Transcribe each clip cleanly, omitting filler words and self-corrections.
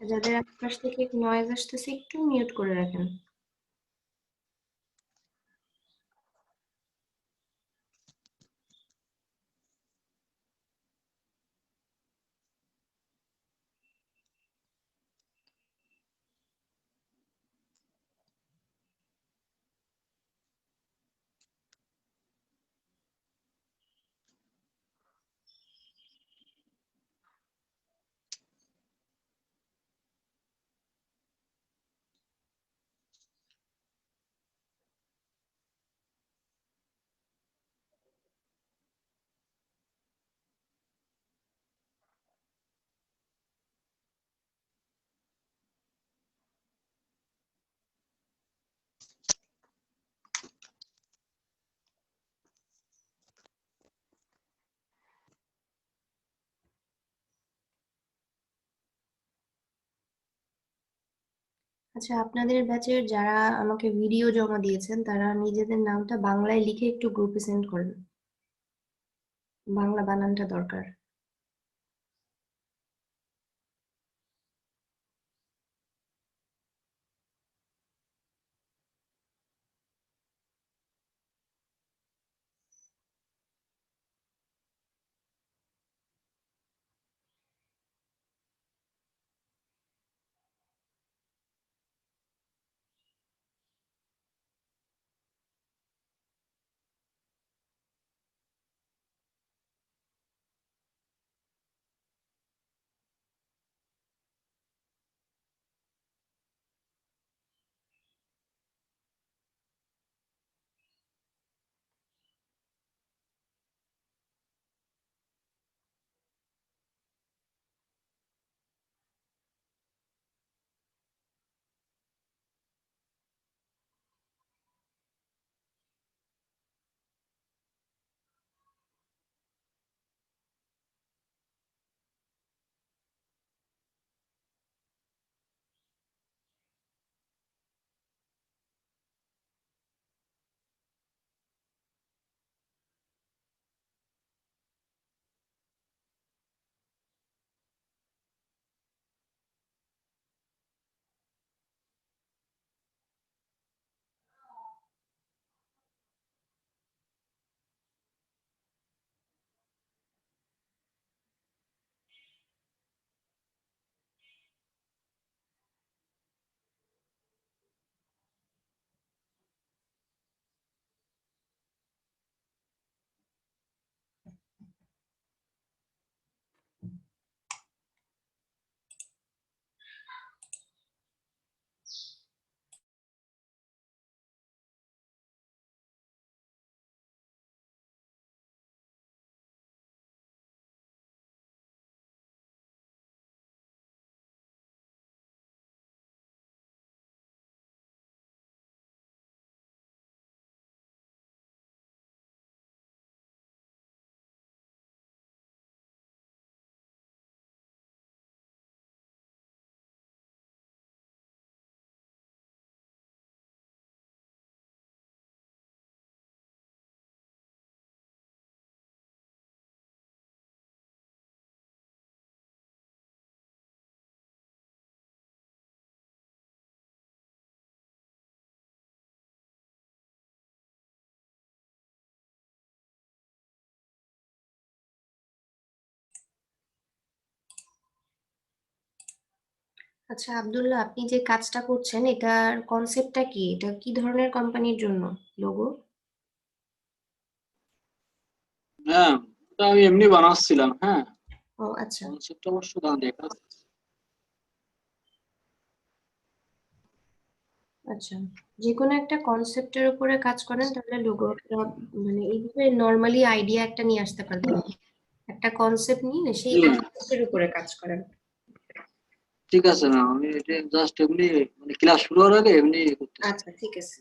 যাদের আশপাশ থেকে নয়েজ আসতেছে একটু মিউট করে রাখেন। আচ্ছা, আপনাদের ব্যাচের যারা আমাকে ভিডিও জমা দিয়েছেন তারা নিজেদের নামটা বাংলায় লিখে একটু গ্রুপে সেন্ড করেন। বাংলা বানানটা দরকার। আচ্ছা আব্দুল্লাহ, আপনি যে কাজটা করছেন এটার কনসেপ্টটা কি? এটা কি ধরনের কোম্পানির জন্য লোগো? হ্যাঁ, ওটা আমি এমনি বানাচ্ছিলাম। হ্যাঁ, ও আচ্ছা। কনসেপ্ট অবশ্য না দেখা। আচ্ছা, যে কোনো একটা কনসেপ্টের উপরে কাজ করেন তাহলে লোগো একটা মানে এইভাবে নর্মালি আইডিয়া একটা নিয়ে আসতে পারবেন। একটা কনসেপ্ট নিয়ে সেই জি, কনসেপ্টের উপরে কাজ করেন। ঠিক আছে না, আমি এটা জাস্ট এমনি মানে ক্লাস শুরু হওয়ার আগে এমনি করতেছি। আচ্ছা ঠিক আছে।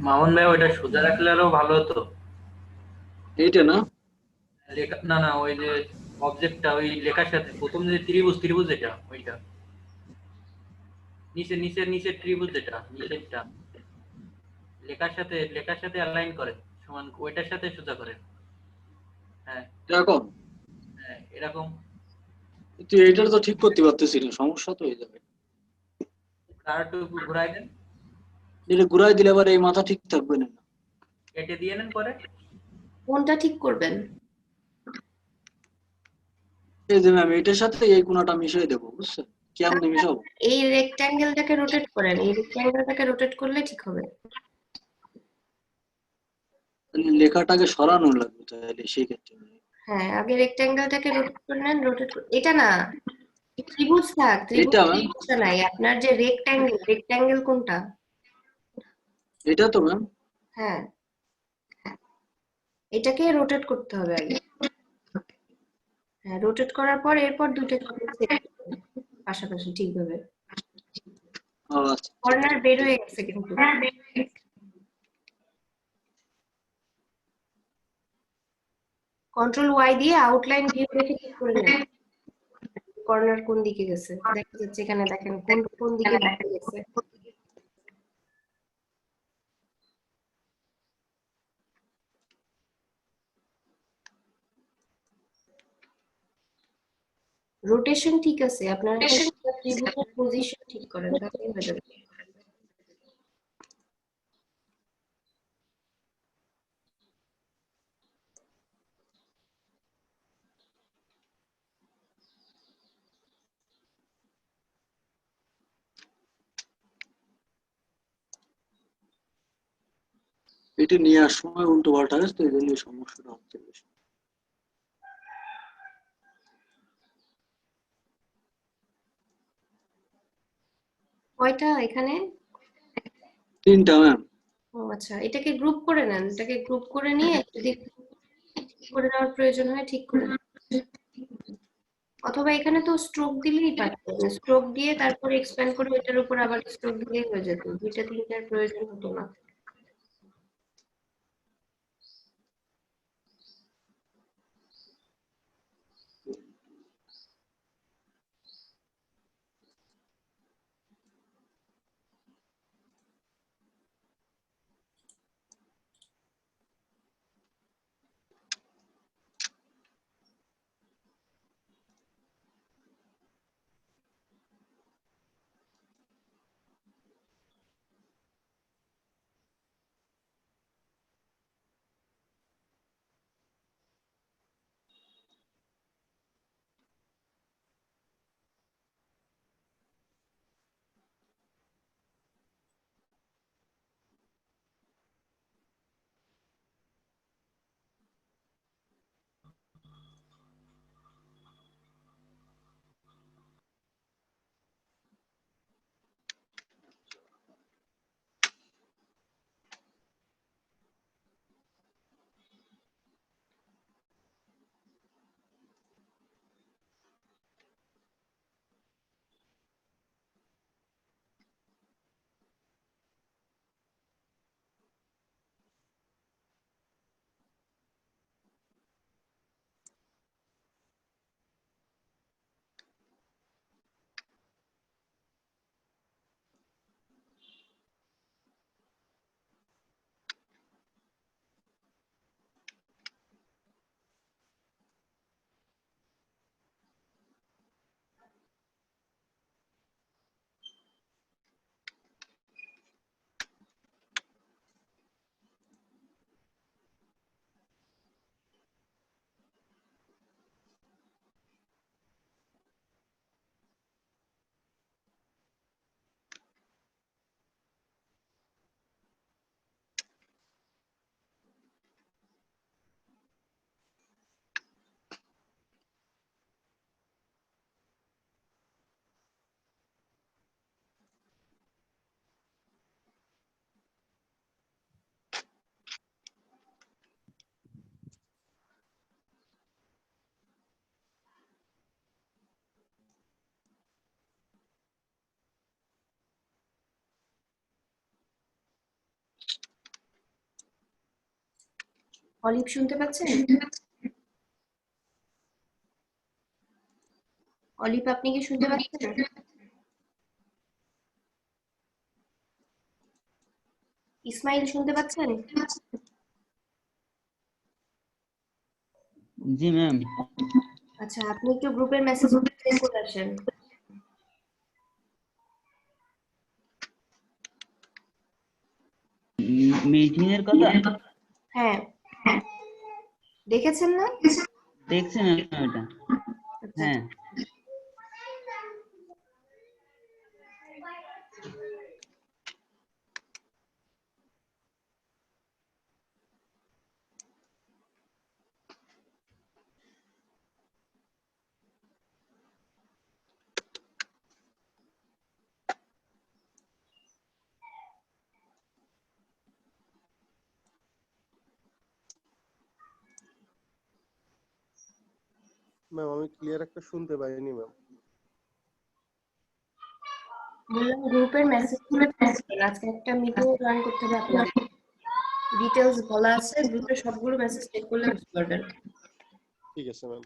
মামুন ভাই, ওইটা সোজা রাখলে আরো ভালো হতো। এইটা না? লেখা না না, ওই যে অবজেক্টটা ওই লেখার সাথে প্রথম যে ত্রিভুজ ত্রিভুজ এটা ওইটা নিচে নিচের নিচের ত্রিভুজ যেটা নিচেরটা লেখার সাথে অ্যালাইন করেন সমান ওইটার সাথে সোজা করেন। হ্যাঁ দেখো হ্যাঁ এরকম। তুই এইটার তো ঠিক করতে পারতেছি না, সমস্যা তো হয়ে যাবে। আর একটু ঘুরাই দেন, এটা ঘুরাই দিলে আবার এই মাথা ঠিক থাকবে না। কেটে দিয়ে নেন পরে। কোনটা ঠিক করবেন? এই যে ম্যাম এটার সাথে এই কোণাটা মিশিয়ে দেবো, বুঝছেন? কেমনে মিশাবো? এই রেক্ট্যাঙ্গেলটাকে রোটেট করেন, এই রেক্ট্যাঙ্গেলটাকে রোটেট করলে ঠিক হবে। তাহলে লেখাটাকে সরানো লাগবে তাহলে সেই ক্ষেত্রে। হ্যাঁ, আগে রেক্ট্যাঙ্গেলটাকে রোটেট করে নেন, এটা না, ত্রিভুজ থাক, এইটা ম্যাম, ত্রিভুজটা নাই, আপনার যে রেক্ট্যাঙ্গেল কোনটা? এটা তো ম্যাম। হ্যাঁ, এটাকে রোটেট করতে হবে আগে। হ্যাঁ, রোটেট করার পর এরপর দুইটাকে সেট করবেন পাশাপাশি ঠিকভাবে। ও আচ্ছা। কর্নার বের হয়ে গেছে কিন্তু। কন্ট্রোল ওয়াই দিয়ে আউটলাইন ভিউ দেখে ঠিক করে নেন কর্নার কোন দিকে গেছে। দেখা যাচ্ছে এখানে, দেখেন কোন কোন দিকে দেখা গেছে। রোটেশন ঠিক আছে, আপনার এখন ত্রিভুজের পজিশন ঠিক করেন, তাহলেই হয়ে যাবে। এটা নিয়ে আসার সময় উল্টো পাল্টা গেছে তো এই জন্য এই সমস্যাটা হচ্ছে বেশি। কয়টা এখানে? তিনটা ম্যাম। ও আচ্ছা, এটাকে গ্রুপ করে নেন, এটাকে গ্রুপ করে নিয়ে যদি করে নেওয়ার প্রয়োজন হয় ঠিক করে নেন। অথবা এখানে তো স্ট্রোক দিলেই পারতেন, স্ট্রোক দিয়ে তারপরে এক্সপ্যান্ড করে এটার উপর আবার স্ট্রোক দিলেই হয়ে যেত, দুইটা তিনটার প্রয়োজন হতো না। অলিভ শুনতে পাচ্ছেন? অলিভ আপনি কি শুনতে পাচ্ছেন? ইসমাইল শুনতে পাচ্ছেন? জি ম্যাম। আচ্ছা, আপনি একটু গ্রুপের মেসেজ চেক করে আসেন। মিটিং এর কথা হ্যাঁ, দেখেছেন না? দেখছি ম্যাম এটা। আচ্ছা, হ্যাঁ ম্যাম আমি ক্লিয়ার একটা শুনতে পাইনি ম্যাম। বললাম গ্রুপের মেসেজগুলো চেক করেন। আজকে একটা মিটিং জয়েন করতে হবে আপনাদের। ডিটেলস বলা আছে, গ্রুপের সবগুলো মেসেজ চেক করলে বুঝতে পারবেন। ঠিক আছে ম্যাম।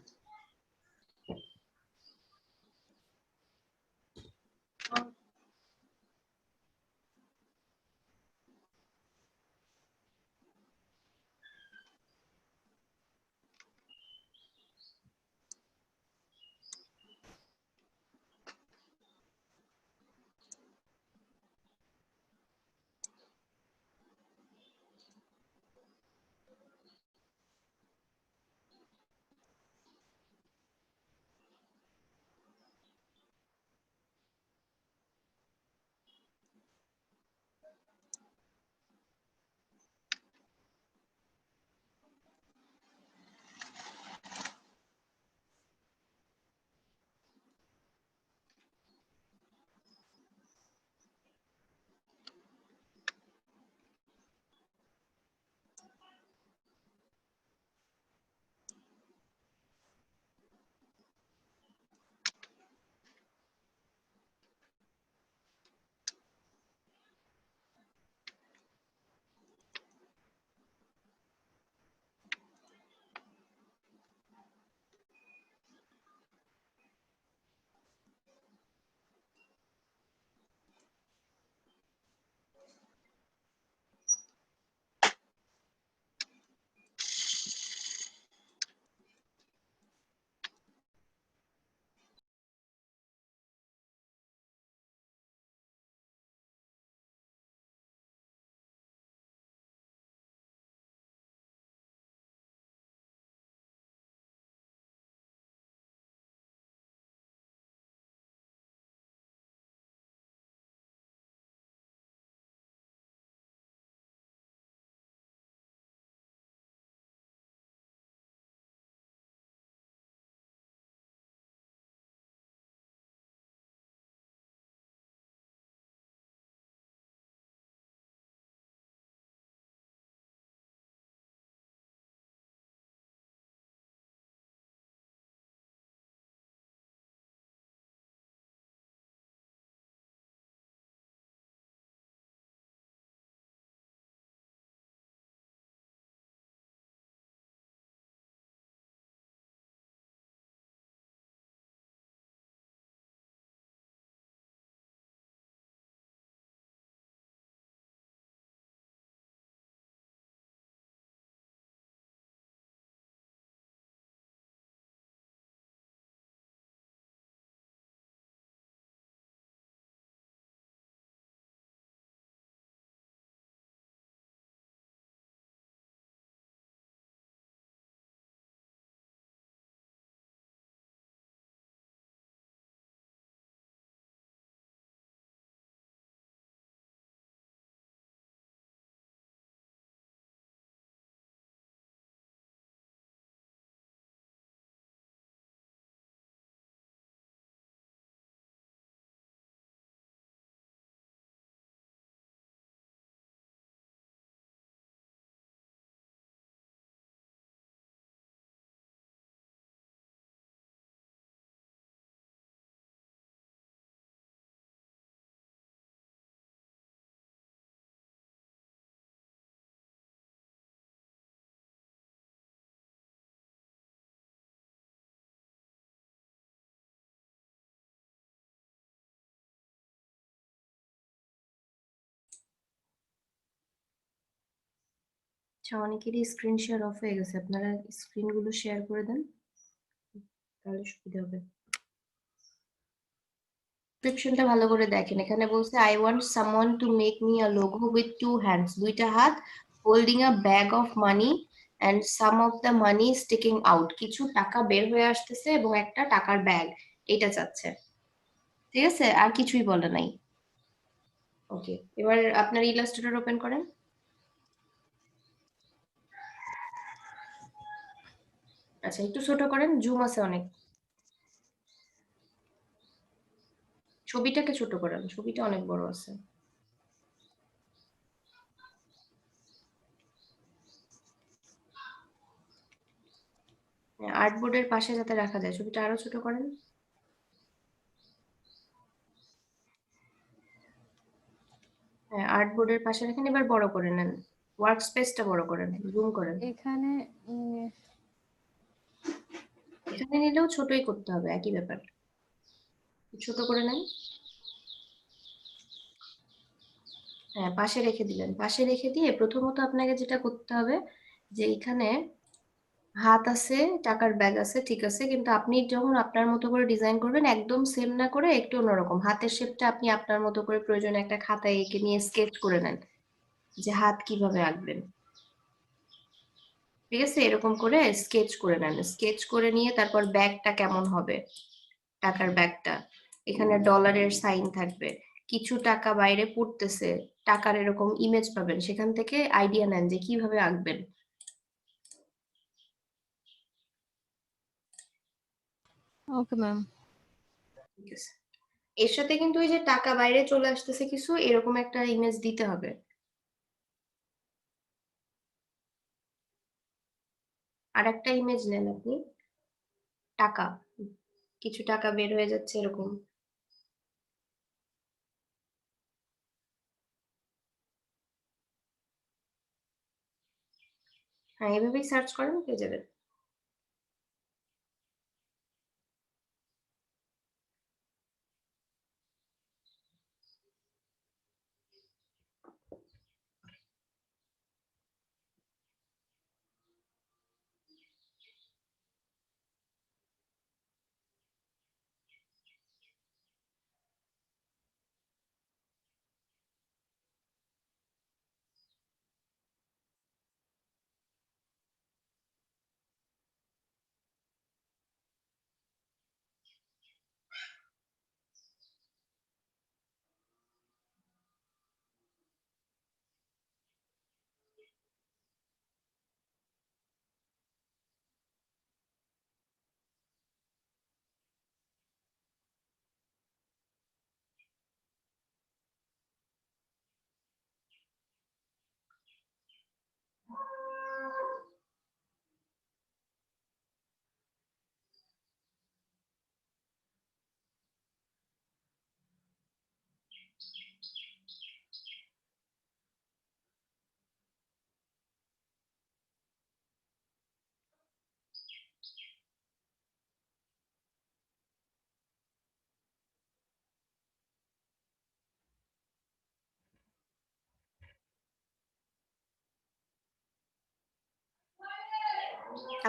আচ্ছা, অনেকেরই স্ক্রিন শেয়ার অফ হয়ে গেছে, আপনারা স্ক্রিন গুলো শেয়ার করে দেন, তাহলে সুবিধা হবে। ডেসক্রিপশনটা ভালো করে দেখেন, এখানে বলছে I want someone to make me a logo with two hands, দুইটা হাত, holding a bag of money and some of the money sticking out, কিছু টাকা বের হয়ে আসতেছে এবং একটা টাকার ব্যাগ, এটা চাচ্ছে। ঠিক আছে, আর কিছুই বলে নাই। ওকে, এবার আপনার ইলাস্ট্রেটর ওপেন করেন। আচ্ছা, একটু ছোট করেন, জুম আছে অনেক। ছবিটাকে ছোট করেন, ছবিটা অনেক বড় আছে। আর্টবোর্ডের পাশে যাতে রাখা যায়, ছবিটা আরো ছোট করেন। হ্যাঁ, আর্টবোর্ডের পাশে রাখেন, এবার বড় করে নেন, ওয়ার্ক স্পেসটা বড় করেন, জুম করেন। এখানে এখানে নিলেও ছোটই করতে হবে, একই ব্যাপার, ছোট করে নেন। হ্যাঁ, পাশে রেখে দিলেন, পাশে রেখে দিয়ে প্রথমত আপনাকে যেটা করতে হবে, যে এখানে হাত আছে, টাকার ব্যাগ আছে, ঠিক আছে, কিন্তু আপনি যখন আপনার মতো করে ডিজাইন করবেন একদম সেম না করে একটু অন্যরকম, হাতের শেপটা আপনি আপনার মতো করে প্রয়োজনে একটা খাতায় এঁকে নিয়ে স্কেচ করে নেন যে হাত কিভাবে আঁকবেন। ঠিক আছে, এরকম করে স্কেচ করে নেন, স্কেচ করে নিয়ে তারপর ব্যাগটা কেমন হবে, টাকার ব্যাগটা, এখানে ডলারের সাইন থাকবে, কিছু টাকা বাইরে পড়তেছে, টাকার এরকম ইমেজ পাবেন, সেখান থেকে আইডিয়া নেন যে কিভাবে আঁকবেন। Okay ma'am. ঠিক আছে, এর সাথে কিন্তু ওই যে টাকা বাইরে চলে আসতেছে কিছু, এরকম একটা ইমেজ দিতে হবে। আর একটা ইমেজ নেন আপনি, টাকা, কিছু টাকা বের হয়ে যাচ্ছে এরকম। হ্যাঁ, এভাবেই সার্চ করেন, পেয়ে যাবেন।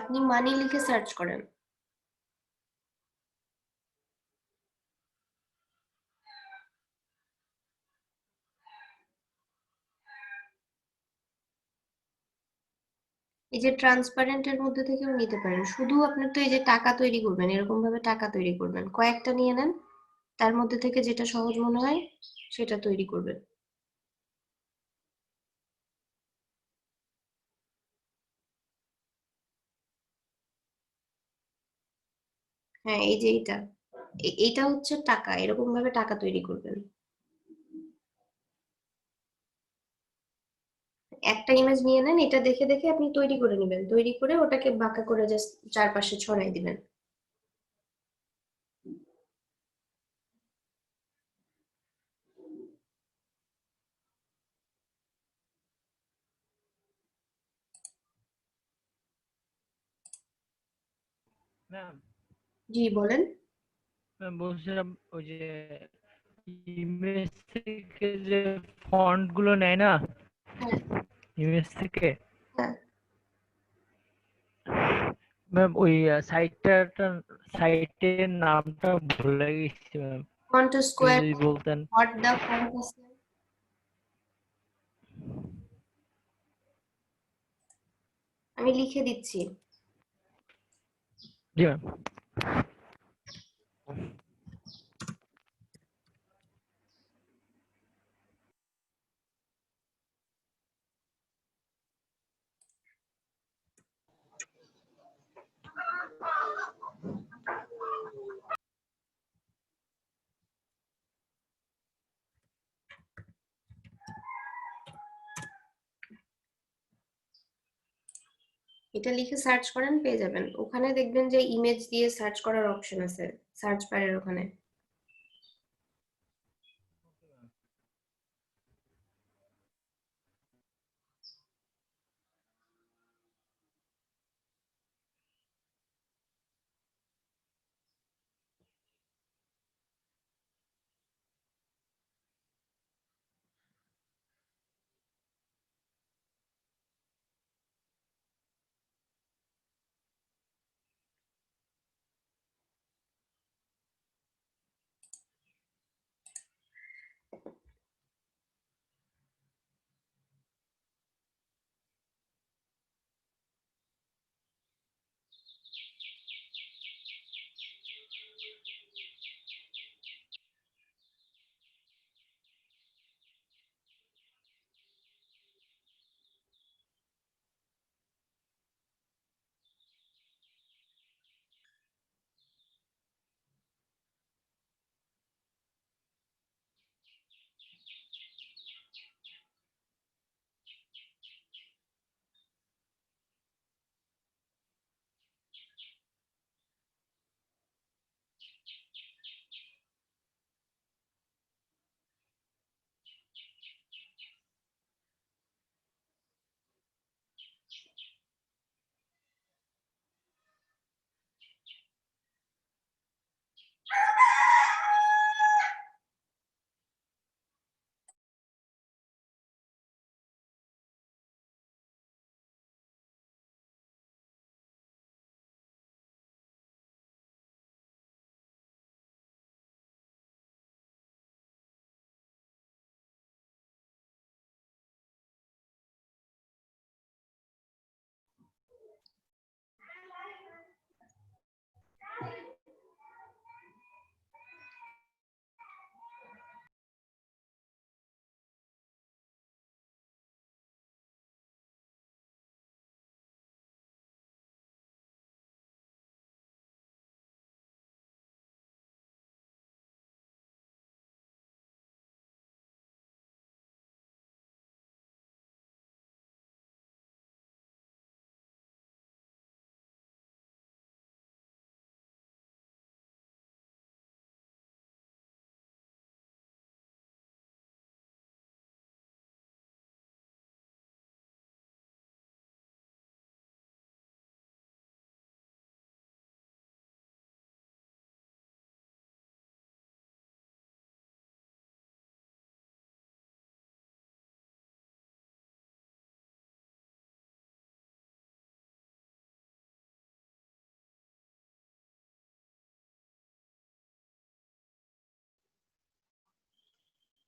আপনি মানি লিখে সার্চ করেন। এই যে ট্রান্সপারেন্ট এর মধ্যে থেকেও নিতে পারেন, শুধু আপনার তো এই যে টাকা তৈরি করবেন, এরকম ভাবে টাকা তৈরি করবেন, কয়েকটা নিয়ে নেন, তার মধ্যে থেকে যেটা সহজ মনে হয় সেটা তৈরি করবেন। হ্যাঁ, এই যে এইটা, এইটা হচ্ছে টাকা, এরকম ভাবে টাকা তৈরি করবেন। একটা ইমেজ নিয়ে নেন, এটা দেখে দেখে আপনি তৈরি করে নেবেন, তৈরি করে ওটাকে বাঁকা করে জাস্ট চারপাশে ছড়াই দিবেন। ম্যাম জি বলেন। ম্যাম বলছিলাম ওই যে ইমেজ থেকে যে ফন্ট গুলো নেয় না, হ্যাঁ ইমেজ থেকে হ্যাঁ, ম্যাম ওই সাইটের নামটা ভুলে গেছি ম্যাম, ফন্ট স্কোয়ার যদি বলতেন। হট দা ফন্ট আছে, আমি লিখে দিচ্ছি। জি ম্যাম। এটা লিখে সার্চ করেন, পেয়ে যাবেন। ওখানে দেখবেন যে ইমেজ দিয়ে সার্চ করার অপশন আছে সার্চ বারের ওখানে।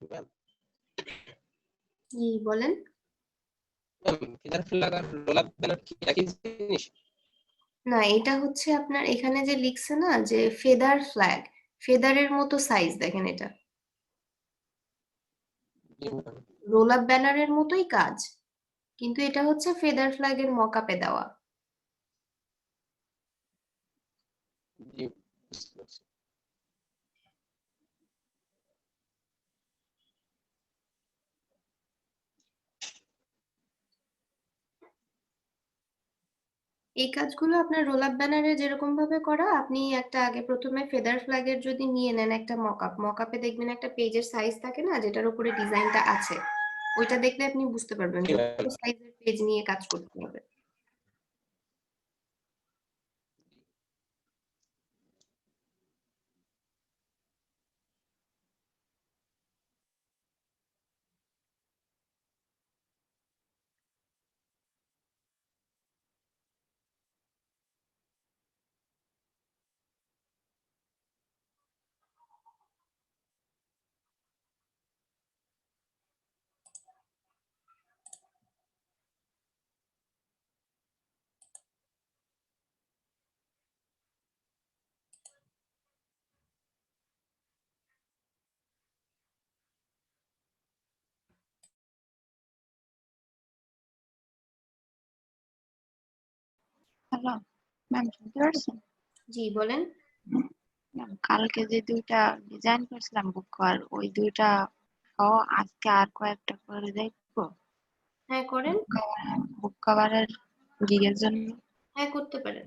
ম্যাম কি বলেন? ফিদার ফ্ল্যাগ আর রোল আপ ব্যানার কি একই জিনিস? না, এটা হচ্ছে আপনার এখানে যে লিখছে না যে ফেদার ফ্ল্যাগ, ফেদারের মতো সাইজ, দেখেন এটা জি ম্যাম, রোল আপ ব্যানারের মতোই কাজ, কিন্তু এটা হচ্ছে ফেদার ফ্ল্যাগের মকআপে দেওয়া। জি বুঝতে পারছি। এই কাজগুলো আপনার রোল আপ ব্যানারে যেরকম ভাবে করা, আপনি একটা আগে প্রথমে ফেদার ফ্ল্যাগের যদি নিয়ে নেন একটা মকআপ, মকআপে দেখবেন একটা পেজের সাইজ থাকে না যেটার উপরে ডিজাইনটা আছে, ওইটা দেখলে আপনি বুঝতে পারবেন জি যে ম্যাম, কত সাইজের পেজ নিয়ে কাজ করতে হবে। হ্যালো ম্যাম, শুনতে পারছেন? জি বলেন। ম্যাম, কালকে যে দুইটা ডিজাইন করছিলাম বুক কভার, ওই দুইটা সহ আজকে আর কয়েকটা করে দেখবো হ্যাঁ করেন। বুক কভারের গিগের জন্য। হ্যাঁ করতে পারেন।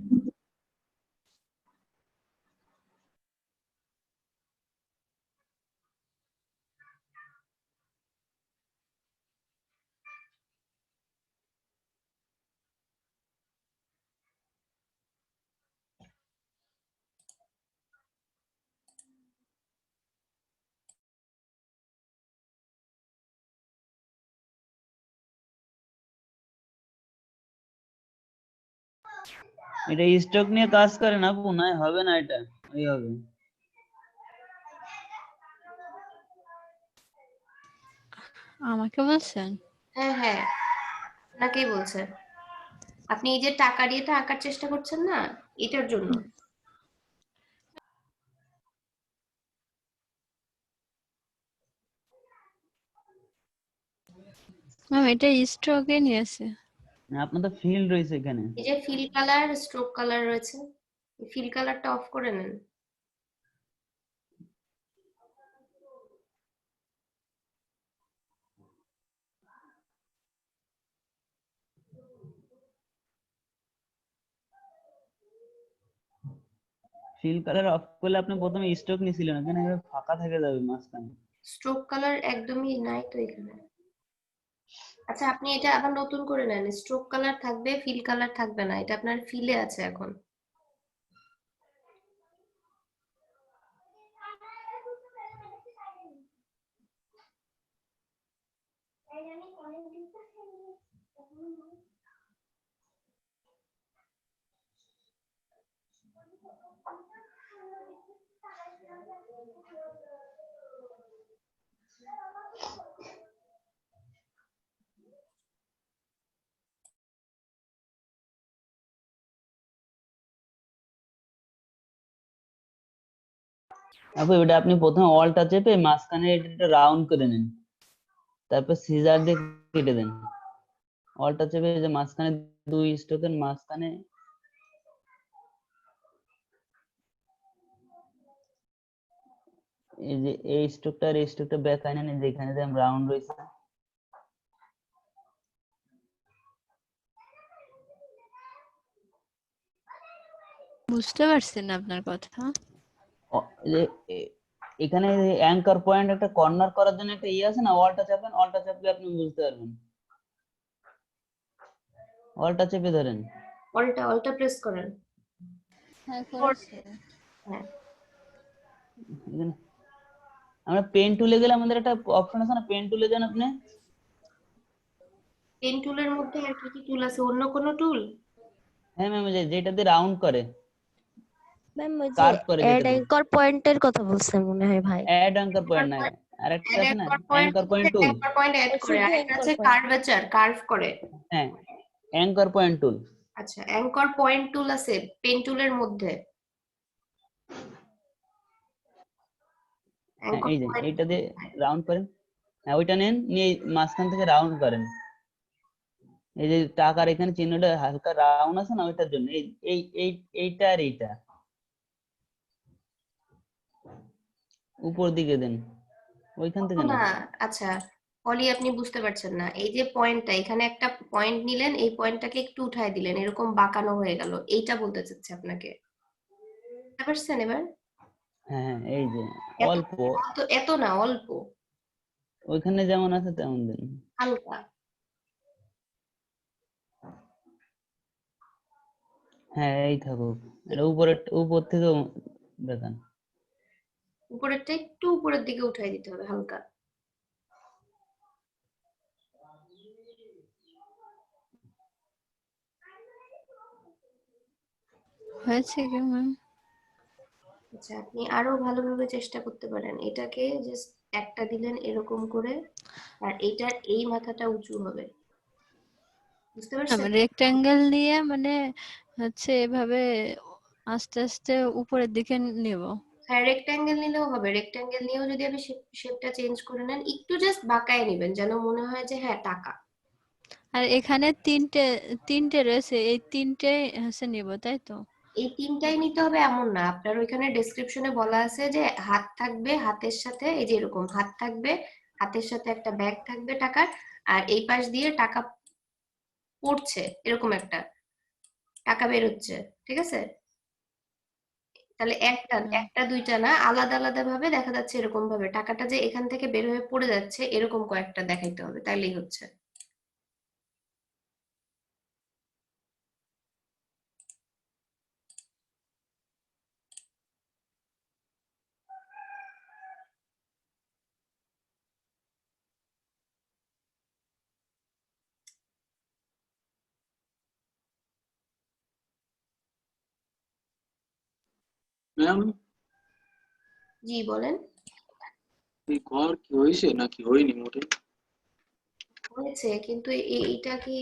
এটা স্টক নিয়ে কাজ করে না আপু, নয় হবে না, এটা ওই হবে। আমাকে বলছেন? হ্যাঁ হ্যাঁ আপনাকেই বলছে। আপনি এই যে টাকা দিয়ে আঁকার চেষ্টা করছেন না, এটার জন্য। ম্যাম এটা স্ট্রোকে নিয়েছে। আপনার তো ফিল্ড রয়েছে এখানে। এই যে ফিল কালার, স্ট্রোক কালার রয়েছে, ফিল কালারটা অফ করে নেন। ফিল কালার অফ করলে আপনি প্রথমে স্টক নিছিলেন, এখানে এভাবে ফাঁকা থেকে যাবে মাঝখানে। স্ট্রোক কালার একদমই নাই তো এখানে। আচ্ছা আপনি এটা আবার নতুন করে নেন, স্ট্রোক কালার থাকবে, ফিল কালার থাকবে না, এটা আপনার ফিলে আছে এখন। আপু এটা আপনি প্রথমে অলটা চেপে মাঝখানে এটা রাউন্ড করে নেন, তারপর সিজার দিয়ে কেটে দেন। অলটা চেপে যে মাঝখানে দুই স্ট্রোকের মাঝখানে এই যে এই স্ট্রোকটা আর এই স্ট্রোকটা বেঁকায় নেন, যেখানে যে রাউন্ড রয়েছে। বুঝতে পারছেন না আপনার কথা? এখানে অ্যাঙ্কার পয়েন্ট একটা কর্নার করার জন্য একটা ইয়ে আছে না, অলটা চাপেন, অলটা চাপলে আপনি বুঝতে পারবেন। অলটা চেপে ধরেন, অলটা প্রেস করেন। হ্যাঁ করেছে। হ্যাঁ এখানে আমরা পেন টুলে গেলে আমাদের একটা অপশন আছে না, পেন টুলে যান আপনি। পেন টুলের মধ্যে আর কি কি টুল আছে, অন্য কোনো টুল? হ্যাঁ ম্যাম, যেটা দিয়ে রাউন্ড করে, ম্যাম ওই যে কার্ভ করে, অ্যাড যেটা দিয়ে অ্যাঙ্কর পয়েন্টের কথা বলছেন মনে হয় ভাই। অ্যাড অ্যাঙ্কার পয়েন্ট নাই, আরেকটা আছে না, anchor point tool. Anchor point add ও করে, শুধু আরেকটা অ্যাঙ্কর আছে পয়েন্ট। কার্ভেচার, কার্ভ করে। হ্যাঁ, অ্যাঙ্কার পয়েন্ট টুল। আচ্ছা অ্যাঙ্কর পয়েন্ট টুল আছে পেন টুলের মধ্যে। হ্যাঁ অ্যাঙ্কর এই যে পয়েন্ট। এইটা দিয়ে রাউন্ড করেন। হ্যাঁ ওইটা নেন, নিয়ে মাঝখান থেকে রাউন্ড করেন। এই যে টাকার এখানে চিহ্নটা হালকা রাউন্ড আছে না, ওইটার জন্য এই এই এই এইটা আর এইটা উপর দিকে দেন, ওইখান থেকে না না। আচ্ছা পলি আপনি বুঝতে পারছেন না, এই যে পয়েন্টটা এখানে একটা পয়েন্ট নিলেন, এই পয়েন্টটাকে একটু উঠায় দিলেন, এরকম বাঁকানো হয়ে গেল, এইটা বলতে চাচ্ছে আপনাকে। বুঝতে পারছেন এবার? হ্যাঁ হ্যাঁ এই যে এত অল্প, এত না, অল্প ওইখানে যেমন আছে তেমন দেন। হালকা। হ্যাঁ এই থাকুক, এটা উপরের উপর থেকেও দেখান। উপরেরটা একটু উপরের দিকে উঠাই দিতে হবে হালকা। হয়েছে কি ম্যাম? আচ্ছা আপনি আরো ভালোভাবে চেষ্টা করতে পারেন, এটাকে জাস্ট একটা দিলেন এরকম করে, আর এইটার এই মাথাটা উঁচু হবে। বুঝতে পারছেন? রেক্টেঙ্গেল নিয়ে মানে হচ্ছে এভাবে আস্তে আস্তে উপরের দিকে নেব। হ্যাঁ রেক্ট্যাঙ্গেল নিলেও হবে, রেক্ট্যাঙ্গেল নিয়েও যদি আপনি শেপটা চেঞ্জ করে নেন, একটু জাস্ট বাঁকায় নেবেন যেন মনে হয় যে হ্যাঁ টাকা। আর এখানে তিনটে তিনটে রয়েছে, এই তিনটে হচ্ছে নিব, তাই তো? এই তিনটাই নিতে হবে এমন না, আপনার ওইখানে ডেসক্রিপশনে বলা আছে যে হাত থাকবে, হাতের সাথে এই যে এরকম হাত থাকবে, হাতের সাথে একটা ব্যাগ থাকবে টাকার, আর এই পাশ দিয়ে টাকা পড়ছে, এরকম একটা টাকা বের হচ্ছে, ঠিক আছে? তাহলে একটা একটা দুইটা না, আলাদা আলাদা ভাবে দেখা যাচ্ছে, এরকম ভাবে টাকাটা যে এখান থেকে বের হয়ে পড়ে যাচ্ছে এরকম কয়েকটা দেখাইতে হবে, তাইলেই হচ্ছে। ম্যাম, জি বলেন। এই ঘর কি হয়েছে নাকি হয়নি মোটে? হয়েছে, কিন্তু এইটা কি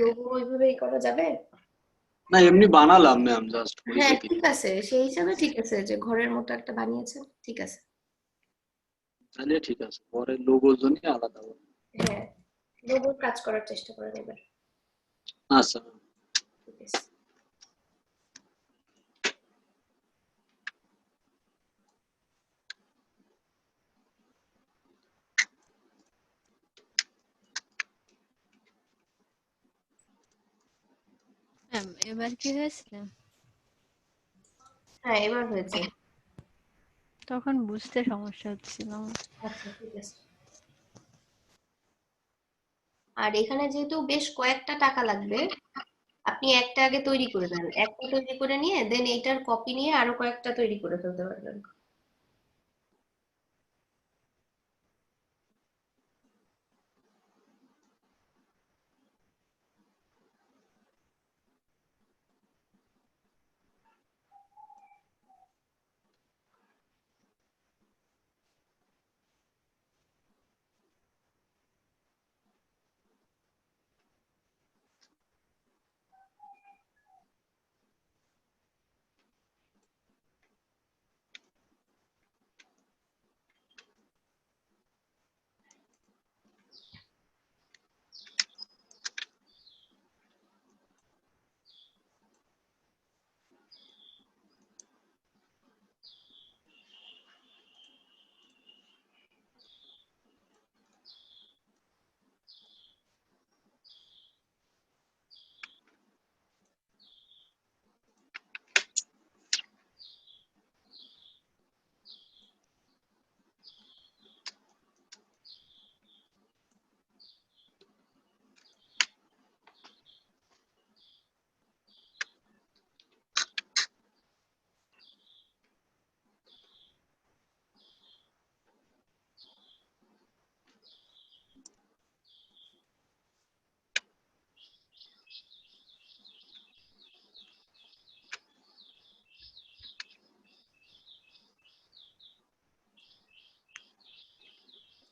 লোগো ওইভাবেই করা যাবে? না, এমনি বানালাম ম্যাম, জাস্ট হয়েছে হ্যাঁ কি। ঠিক আছে, সেই হিসাবে ঠিক আছে, যে ঘরের মতো একটা বানিয়েছেন, ঠিক আছে। তাহলে ঠিক আছে, পরে লোগোর জন্য আলাদা হবে। হ্যাঁ, লোগোর কাজ করার চেষ্টা করেন এবার। আচ্ছা ম্যাম। ঠিক আছে। ম্যাম এবার কি হয়েছে? হ্যাঁ এবার হয়েছে। তখন বুঝতে সমস্যা হচ্ছিল আমার। আচ্ছা ঠিক আছে। আর এখানে যেহেতু বেশ কয়েকটা টাকা লাগবে, আপনি একটা আগে তৈরি করে নেন, একটা তৈরি করে নিয়ে দেন এইটার কপি নিয়ে আরো কয়েকটা তৈরি করে ফেলতে পারবেন।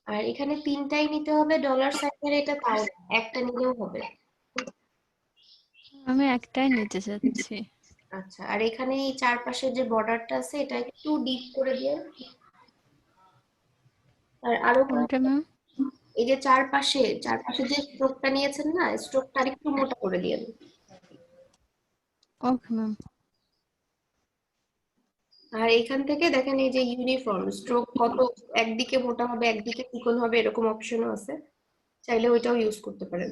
আর এখানে তিনটাই নিতে হবে ডলার সাইনের, এটা তাও না, একটা নিলেও হবে। আমি একটাই নিতে চাচ্ছি। আচ্ছা, আর এখানে এই চারপাশে যে বর্ডারটা আছে এটা একটু ডিপ করে দিয়ে, আর আরো কোনটা ম্যাম? এই যে চারপাশে চারপাশে যে স্ট্রোকটা নিয়েছেন না, স্ট্রোকটা আরেকটু মোটা করে দিয়ে। Okay ma'am. আর এখান থেকে দেখেন এই যে ইউনিফর্ম স্ট্রোক কত, একদিকে মোটা হবে একদিকে চিকন হবে, এরকম অপশনও আছে, চাইলে ওইটাও ইউজ করতে পারেন।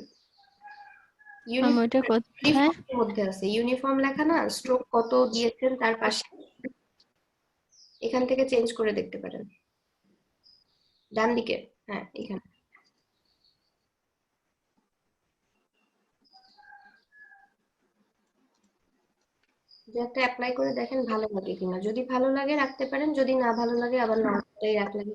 ম্যাম ওইটা কোথায়? ইউনিফর্মের মধ্যে আছে, ইউনিফর্ম লেখা না, স্ট্রোক কত দিয়েছেন তার পাশে, এখান থেকে চেঞ্জ করে দেখতে পারেন, ডান দিকে। হ্যাঁ এখানে। যে একটা অ্যাপ্লাই করে দেখেন ভালো লাগে কিনা, যদি ভালো লাগে রাখতে পারেন, যদি না ভালো লাগে আবার নর্মালটাই রাখলেন।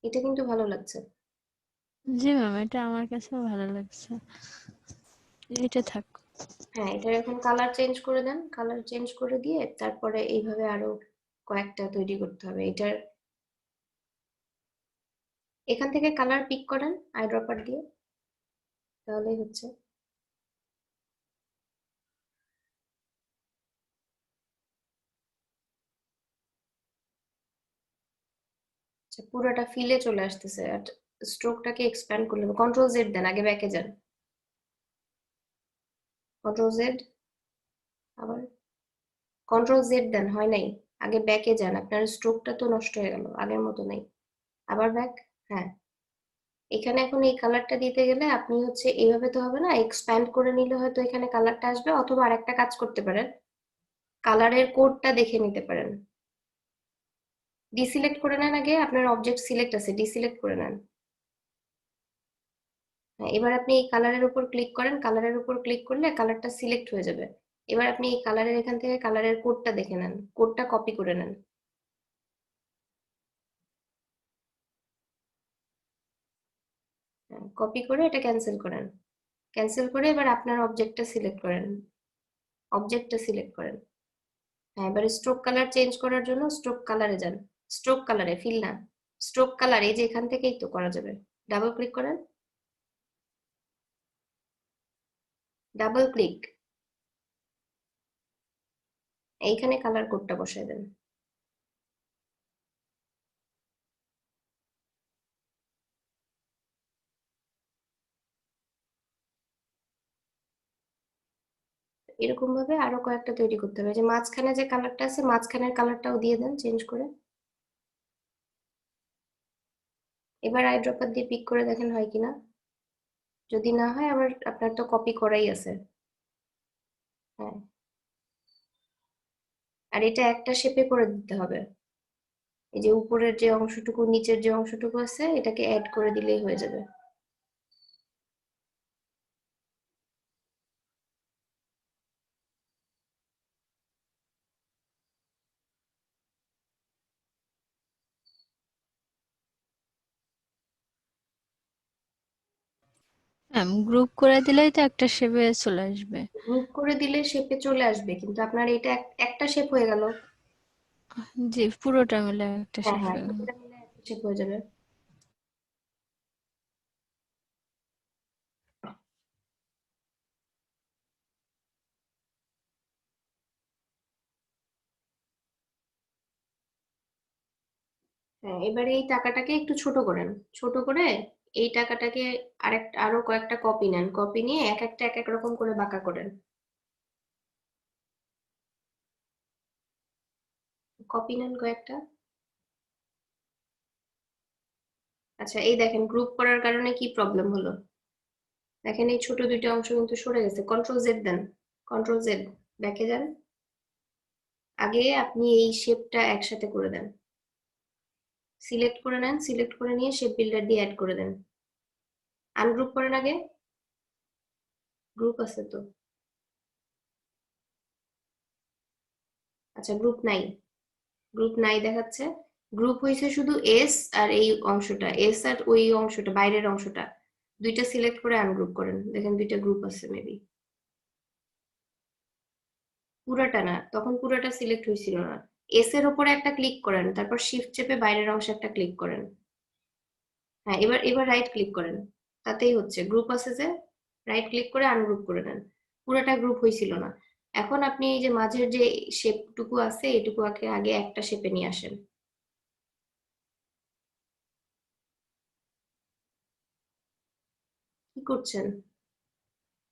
এটা কিন্তু ভালো লাগছে। জি ম্যাম, এটা আমার কাছেও ভালো লাগছে, এটা থাক। হ্যাঁ এটার এখন কালার চেঞ্জ করে দেন, কালার চেঞ্জ করে দিয়ে তারপরে এইভাবে আরো কয়েকটা তৈরি করতে হবে। এটার এখান থেকে কালার পিক করেন আইড্রপার দিয়ে, তাহলেই হচ্ছে। আচ্ছা, পুরোটা ফিলে চলে আসতেছে আর স্ট্রোকটাকে এক্সপ্যান্ড করলে কন্ট্রোল জেড দেন, আগে ব্যাকে যান, কন্ট্রোল জেড, আবার কন্ট্রোল জেড দেন, হয় নাই, আগে ব্যাকে যান, আপনার স্ট্রোকটা তো নষ্ট হয়ে গেল, আগের মতো নেই, আবার ব্যাক। হ্যাঁ, এখানে এখন এই কালারটা দিতে গেলে আপনি হচ্ছে এইভাবে তো হবে না, এক্সপ্যান্ড করে নিলে হয়তো এখানে কালারটা আসবে, অথবা আরেকটা কাজ করতে পারেন, কালারের কোডটা দেখে নিতে পারেন। ডিসিলেক্ট করে নেন, আগে আপনার অবজেক্ট সিলেক্ট আছে, ডিসিলেক্ট করে নেন। হ্যাঁ, এবার আপনি এই কালারের উপর ক্লিক করেন, কালারের উপর ক্লিক করলে কালারটা সিলেক্ট হয়ে যাবে। এবার আপনি এই কালারের এখান থেকে কালারের কোডটা দেখে নেন, কোডটা কপি করে নেন। কপি করে এটা ক্যান্সেল করেন, ক্যান্সেল করে এবার আপনার অবজেক্টটা সিলেক্ট করেন, অবজেক্টটা সিলেক্ট করেন। হ্যাঁ, এবার স্ট্রোক কালার চেঞ্জ করার জন্য স্ট্রোক কালারে যান, স্ট্রোক কালারে, ফিল না, স্ট্রোক কালার, এই যে এখান থেকেই তো করা যাবে, ডাবল ক্লিক করেন, ডাবল ক্লিক, এইখানে কালার কোডটা বসায় দেন। এরকম ভাবে আরো কয়েকটা তৈরি করতে হবে, যে মাঝখানে যে কালারটা আছে মাঝখানের কালারটাও দিয়ে দেন চেঞ্জ করে। এবার আই ড্রপার দিয়ে পিক করে দেখেন হয় কিনা, যদি না হয় আবার আপনার তো কপি করাই আছে। হ্যাঁ, আর এটা একটা শেপে করে দিতে হবে, এই যে উপরের যে অংশটুকু নিচের যে অংশটুকু আছে এটাকে অ্যাড করে দিলেই হয়ে যাবে। ম্যাম গ্রুপ করে দিলেই তো একটা শেপে চলে আসবে। গ্রুপ করে দিলে শেপে চলে আসবে, কিন্তু আপনার এটা একটা শেপ হয়ে গেল। জি, পুরোটা মিলে একটা হ্যাঁ শেপ হ্যাঁ, হয়ে গেল। পুরোটা মিলে একটা শেপ হয়ে যাবে। হ্যাঁ, এবারে এই টাকাটাকে একটু ছোট করেন, ছোট করে এই টাকাটাকে আরো কয়েকটা কপি নেন, কপি নিয়ে এক একটা এক এক রকম করে বাঁকা করেন, কপি নেন কয়েকটা। আচ্ছা, এই দেখেন গ্রুপ করার কারণে কি প্রবলেম হলো, দেখেন এই ছোট দুইটা অংশ কিন্তু সরে গেছে, কন্ট্রোল জেড দেন, কন্ট্রোল জেড, ব্যাকে যান, আগে আপনি এই শেপটা একসাথে করে দেন, সিলেক্ট করে নেন, সিলেক্ট করে নিয়ে শেপ বিল্ডার দিয়ে অ্যাড করে দেন, আনগ্রুপ করেন আগে, গ্রুপ আছে তো, আচ্ছা গ্রুপ নাই, গ্রুপ নাই দেখাচ্ছে, গ্রুপ হয়েছে শুধু এস আর এই অংশটা, এস আর ওই অংশটা বাইরের অংশটা, দুইটা সিলেক্ট করে আনগ্রুপ করেন, দেখেন দুইটা গ্রুপ আছে মেবি, পুরাটা না, তখন পুরাটা সিলেক্ট হয়েছিল না। এস এর উপরে একটা ক্লিক করেন, তারপর শিফট চেপে বাইরের অংশে একটা ক্লিক করেন। হ্যাঁ, এবার এবার রাইট ক্লিক করেন, তাতেই হচ্ছে, গ্রুপ আছে যে, রাইট ক্লিক করে আনগ্রুপ করে নেন, পুরোটা গ্রুপ হয়েছিল না। এখন আপনি এই যে মাঝের যে শেপটুকু আছে এটুকু আগে একটা শেপে নিয়ে আসেন। কি করছেন,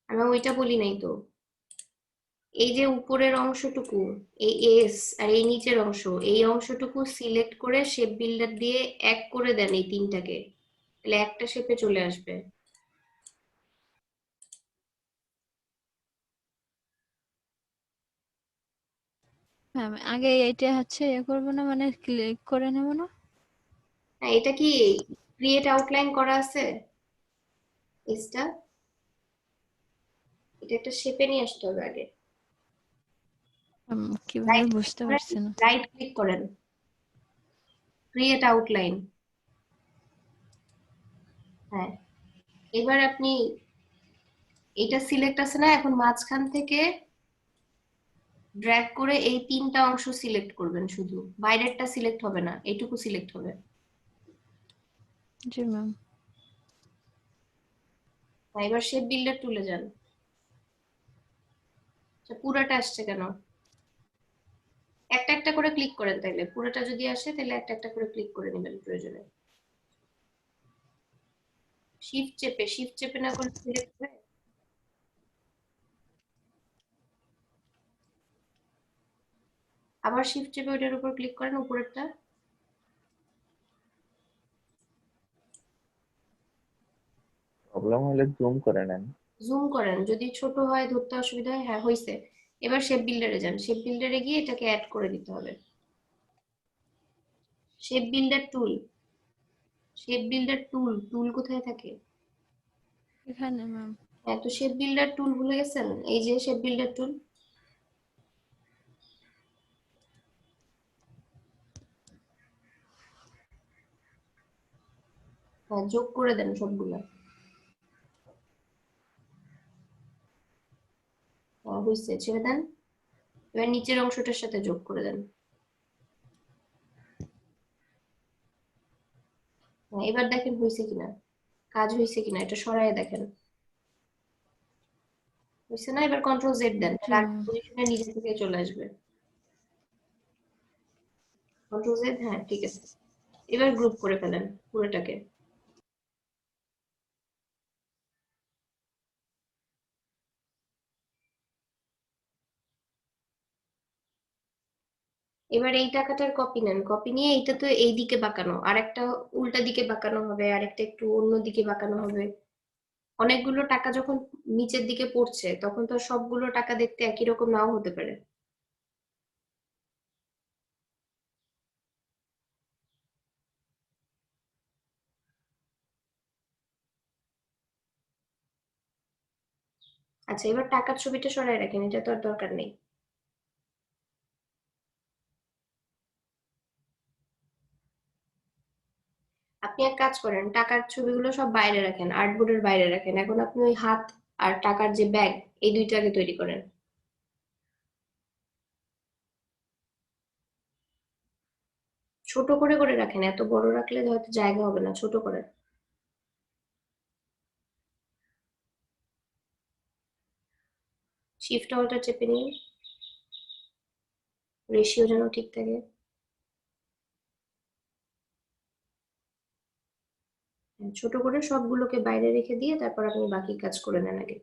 আমি ওইটা বলি নাই তো, এই যে উপরের অংশটুকু, এই এস আর এই নিচের অংশ, এই অংশটুকু সিলেক্ট করে শেপ বিল্ডার দিয়ে এক করে দেন এই তিনটাকে, তাহলে একটা শেপে চলে আসবে। ম্যাম আগে এইটা হচ্ছে ইয়ে করবো না, মানে ক্লিক করে নেব না? হ্যাঁ, এটা কি ক্রিয়েট আউটলাইন করা আছে এসটা, এটা একটা শেপে নিয়ে আসতে হবে আগে। কিভাবে বুঝতে পারছি না। রাইট ক্লিক করেন, ক্রিয়েট আউটলাইন, হ্যাঁ, এবার আপনি এটা সিলেক্ট আছে না, এখন মাঝখান থেকে ড্র্যাগ করে এই তিনটা অংশ সিলেক্ট করবেন, শুধু বাইরেরটা সিলেক্ট হবে না, এইটুকু সিলেক্ট হবে। জি ম্যাম। এবার শেপ বিল্ডার তুলে যান, পুরাটা আসছে কেন, একটা একটা করে ক্লিক করেন, তাইলে পুরোটা যদি আসে তাহলে একটা একটা করে ক্লিক করে নেবেন প্রয়োজনে। শিফট চেপে না করলে সিলেক্ট হবে। আবার শিফট চেপে ওইটার উপর ক্লিক করেন, উপরেরটা। প্রবলেম হলে জুম করে নেন। জুম করেন, যদি ছোট হয় ধরতে অসুবিধা হয়। হ্যাঁ হয়েছে। এবার শেপ বিল্ডারে যান, শেপ বিল্ডারে গিয়ে এটাকে অ্যাড করে দিতে হবে। Shape builder tool, shape builder tool, tool কোথায় থাকে? এখানে ম্যাম। হ্যাঁ, তো শেপ বিল্ডার টুল ভুলে গেছেন? এই যে শেপ বিল্ডার টুল, হ্যাঁ যোগ করে দেন সবগুলা। হ্যাঁ হয়েছে, ছেড়ে দেন। এবার নিচের অংশটার সাথে যোগ করে দেন। হ্যাঁ, এবার দেখেন হয়েছে কিনা, কাজ হয়েছে কিনা, এটা সরায় দেখেন। হয়েছে না? এবার কন্ট্রোল জেড দেন, জি তার ম্যাম। পজিশনে নিজে থেকে চলে আসবে। কন্ট্রোল জেড, হ্যাঁ ঠিক আছে। এবার গ্রুপ করে ফেলেন পুরোটাকে। এবার এই টাকাটার কপি নেন, কপি নিয়ে এইটা তো এই দিকে বাঁকানো, আর একটা উল্টা দিকে বাঁকানো হবে, আর একটা একটু অন্য দিকে বাঁকানো হবে। অনেকগুলো টাকা যখন নিচের দিকে পড়ছে তখন তো সবগুলো টাকা দেখতে একই রকম নাও হতে পারে। আচ্ছা, এবার টাকার ছবিটা সরায় রাখেন, এটা তো আর দরকার নেই। আপনি এক কাজ করেন, টাকার ছবিগুলো সব বাইরে রাখেন, আর্টবোর্ডের বাইরে রাখেন। এখন আপনি ওই হাত আর টাকার যে ব্যাগ, এই দুইটাকে তৈরি করেন। ছোট করে করে রাখেন, এত বড় রাখলে হয়তো জায়গা হবে না, ছোট করেন। শিফট অল্টা চেপে নিন, রেশিও যেন ঠিক থাকে। ছোট করে সবগুলোকে বাইরে রেখে দিয়ে তারপর আপনি বাকি কাজ করে নেন আগে।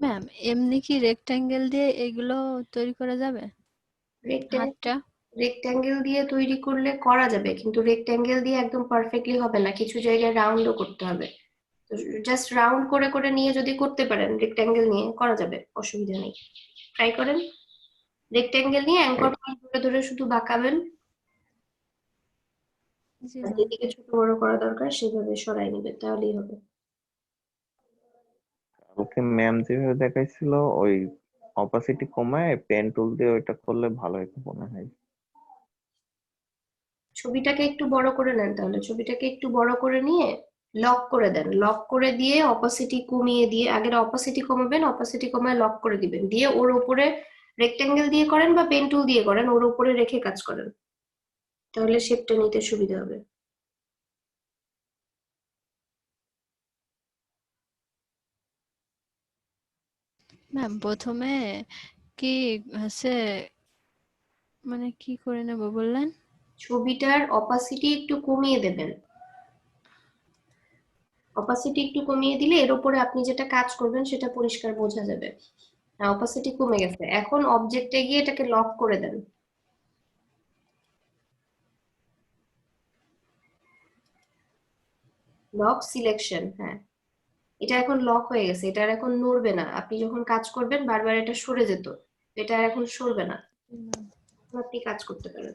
ম্যাম এমনি কি রেক্ট্যাঙ্গেল দিয়ে এগুলো তৈরি করা যাবে? হাতটা রেক্ট্যাঙ্গেল দিয়ে তৈরি করলে করা যাবে, কিন্তু রেক্ট্যাঙ্গেল দিয়ে একদম পারফেক্টলি হবে না, কিছু জায়গায় রাউন্ডও করতে হবে। তো জাস্ট রাউন্ড করে করে নিয়ে যদি করতে পারেন রেক্ট্যাঙ্গেল নিয়ে করা যাবে, অসুবিধা নেই। ট্রাই করেন। রেক্ট্যাঙ্গেল নিয়ে অ্যাঙ্কর পয়েন্ট ধরে ধরে শুধু বাঁকাবেন, জি আর ম্যাম। যেদিকে ছোট বড় করা দরকার সেভাবে সরাই নেবেন, তাহলেই হবে। ওকে ম্যাম যেভাবে দেখাইছিল ওই অপাসিটি কমায় পেন টুল দিয়ে ওইটা করলে ভালো হতো মনে হয়। ছবিটাকে একটু বড় করে নেন, তাহলে ছবিটাকে একটু বড় করে নিয়ে লক করে দেন, লক করে দিয়ে অপাসিটি কমিয়ে দিয়ে, আগের অপাসিটি কমাবেন, অপাসিটি কমায় লক করে দিবেন, দিয়ে ওর উপরে রেক্ট্যাঙ্গেল দিয়ে করেন বা পেন টুল দিয়ে করেন, ওর উপরে রেখে কাজ করেন, তাহলে শেপটা নিতে সুবিধা হবে। ম্যাম প্রথমে কি হচ্ছে, মানে কি করে নেব বললেন? ছবিটার অপাসিটি একটু কমিয়ে দেবেন, অপাসিটি একটু কমিয়ে দিলে এর উপরে আপনি যেটা কাজ করবেন সেটা পরিষ্কার বোঝা যাবে। অপাসিটি কমে গেছে, এখন অবজেক্টে গিয়ে এটাকে লক করে দেন। লক সিলেকশন, হ্যাঁ এটা এখন লক হয়ে গেছে, এটা আর এখন নড়বে না। আপনি যখন কাজ করবেন বারবার এটা সরে যেত, এটা আর এখন সরবে না, এখন আপনি কাজ করতে পারেন।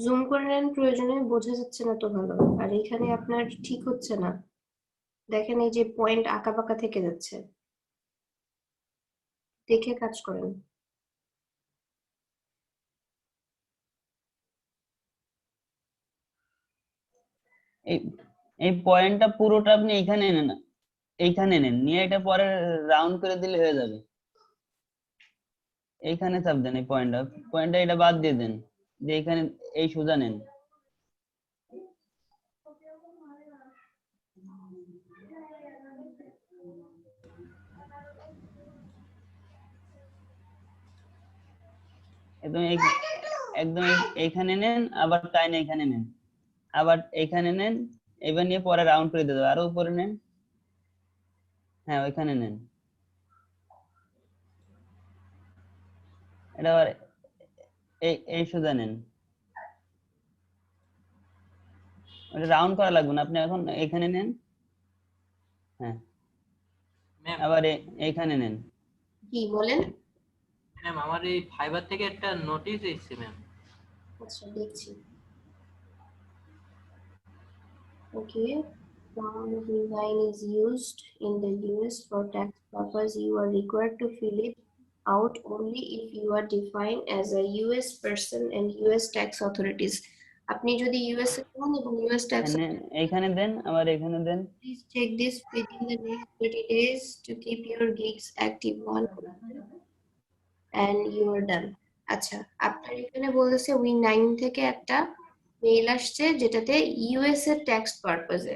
জুম করে নেন, প্রয়োজনে বোঝা যাচ্ছে না তো ভালো। আর এখানে আপনার ঠিক হচ্ছে না, দেখেন এই যে পয়েন্ট আঁকা বাঁকা থেকে যাচ্ছে, দেখে কাজ করেন। এই এই পয়েন্টটা পুরোটা আপনি এইখানে নেন, এইখানে নেন, নিয়ে এটা পরে রাউন্ড করে দিলে হয়ে যাবে। এইখানে চাপ দেন, এই পয়েন্টটা এটা বাদ দিয়ে দেন, যে এইখানে এই সোজা নেন। একদম একদম এইখানে নেন, আবার টাইনে এখানে নেন, আবার এইখানে নেন, এবার নিয়ে পরে রাউন্ড করে দিতে হবে, আরো উপরে নেন, হ্যাঁ ওইখানে নেন। এটা আবার এই সোজা নেন, ওটা রাউন্ড করা লাগবে না, আপনি এখন এখানে নেন, হ্যাঁ ম্যাম আবার এইখানে নেন। কি বলেন? ম্যাম আমার এই ফাইবার থেকে একটা নোটিশ এসেছে ম্যাম। আচ্ছা দেখছি। Okay. Form design is used in the US for tax purpose. You are required to fill it out only if you are defined as a US person and US tax authorities. আপনি যদি US এ হন এবং US tax এইখানে দেন, আবার এখানে দেন। please check this within the next 30 days to keep your gigs active on and you are done. আচ্ছা, আপনার এখানে বলতেছে উই9 থেকে একটা মেইল আসছে যেটাতে ইউএস এর ট্যাক্স পারপোজে।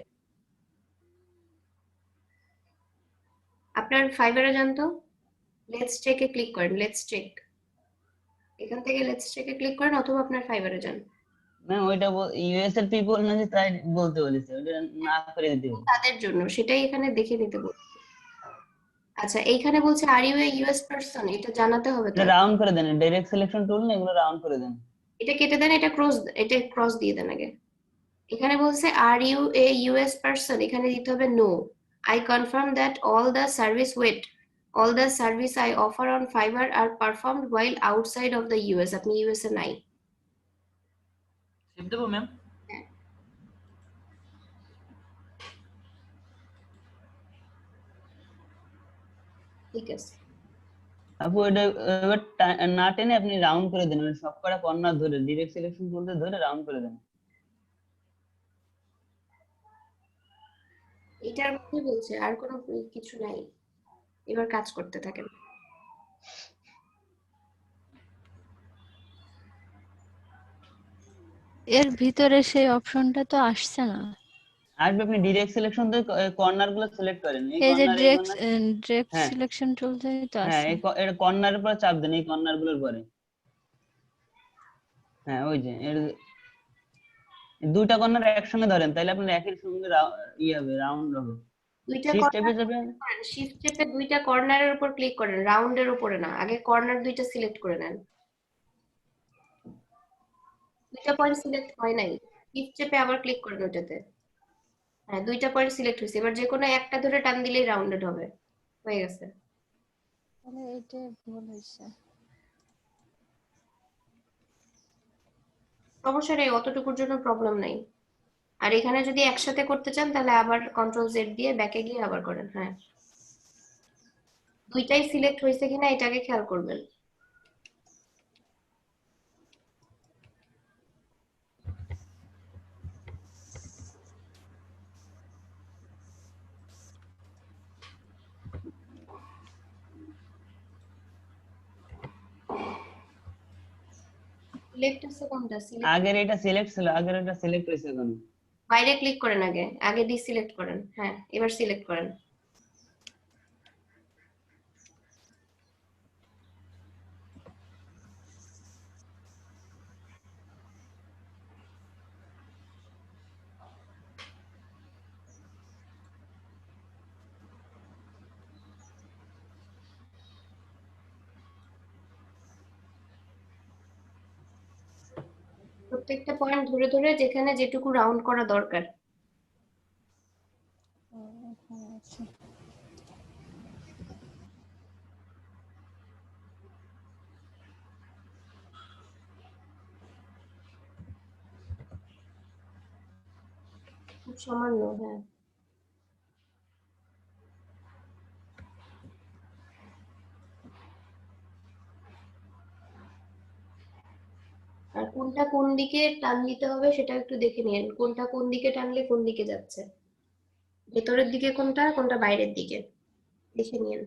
আপনার ফাইবারে যান তো, লেটস চেকে ক্লিক করেন, লেটস চেক, এখান থেকে লেটস চেকে ক্লিক করেন অথবা আপনার ফাইবারে যান। ম্যাম ওইটা ইউএস এর পিপল নাকি তাই বলতে বলেছে, ওটা না করে দিতে হবে। তাদের জন্য সেটাই এখানে দেখে নিতে বলছে। আচ্ছা এইখানে বলছে are you a US person, এটা জানাতে হবে তো। এটা রাউন্ড করে দেন, ডাইরেক্ট সিলেকশন টুল না, এগুলো রাউন্ড করে দেন। এটা কেটে দেন, এটা ক্রস দিয়ে দেন আগে। এখানে বলছে are you a US person, এখানে দিতে হবে no. I confirm that all the service all the service I offer on Fiverr are performed while outside of the US. আপনি ইউএস এ নাই। সেভ দেবো ম্যাম? ঠিক আছে। আপু এটা এবার না টেনে আপনি রাউন্ড করে দেন, মানে সবকটা কর্নার ধরে ডাইরেক্ট সিলেকশন টুলতে ধরে রাউন্ড করে দেন। এটার মধ্যে বলছে আর কোনো কিছু নাই, এবার কাজ করতে থাকেন। এর ভিতরে সেই অপশনটা তো আসছে না। আসবে, আপনি ডাইরেক্ট সিলেকশন দিয়ে কর্নার গুলো সিলেক্ট করেন, এই এই যে কর্নার, এই ডিরেক্ট কর্নার, ডিরেক্ট হ্যাঁ সিলেকশন টুল থেকে তো হ্যাঁ, আছে। এই কর্নারের উপর চাপ দেন, এই কর্নার গুলোর পরে, হ্যাঁ ওই যে দুইটা কর্নার একসঙ্গে ধরেন, তাহলে আপনার একই সঙ্গে হবে, রাউন্ড হবে। দুইটা শিফট চেপে কর্নার যাবেন, শিফট চেপে দুইটা কর্নারের উপর ক্লিক করেন, রাউন্ডের উপরে না, আগে কর্নার দুইটা সিলেক্ট করে নেন। দুইটা পয়েন্ট সিলেক্ট হয় নাই, শিফট চেপে আবার ক্লিক করেন ওটাতে। হ্যাঁ দুইটা পয়েন্ট সিলেক্ট হয়েছে, এবার যে কোনো একটা ধরে টান দিলেই রাউন্ডেড হবে, হয়ে গেছে। তাহলে এটা ভুল হয়েছে। সমস্যা নেই, অতটুকুর জন্য প্রবলেম নাই। আর এখানে যদি একসাথে করতে চান তাহলে আবার কন্ট্রোল জেড দিয়ে ব্যাকে গিয়ে আবার করেন। হ্যাঁ দুইটাই সিলেক্ট হয়েছে কিনা এটাকে খেয়াল করবেন। সিলেক্ট আছে কোনটা? আগের এটা সিলেক্ট ছিল, আগের এটা সিলেক্ট হয়েছে এখন। বাইরে ক্লিক করেন, আগে আগে ডিসিলেক্ট করেন, হ্যাঁ এবার সিলেক্ট করেন। প্রত্যেকটা পয়েন্ট ধরে ধরে যেখানে যেটুকু রাউন্ড করা দরকার। খুব সামান্য, হ্যাঁ। আর কোনটা কোন দিকে টান দিতে হবে সেটা একটু দেখে নিন, কোনটা কোন দিকে টানলে কোন দিকে যাচ্ছে, ভেতরের দিকে কোনটা কোনটা বাইরের দিকে দেখে নিন।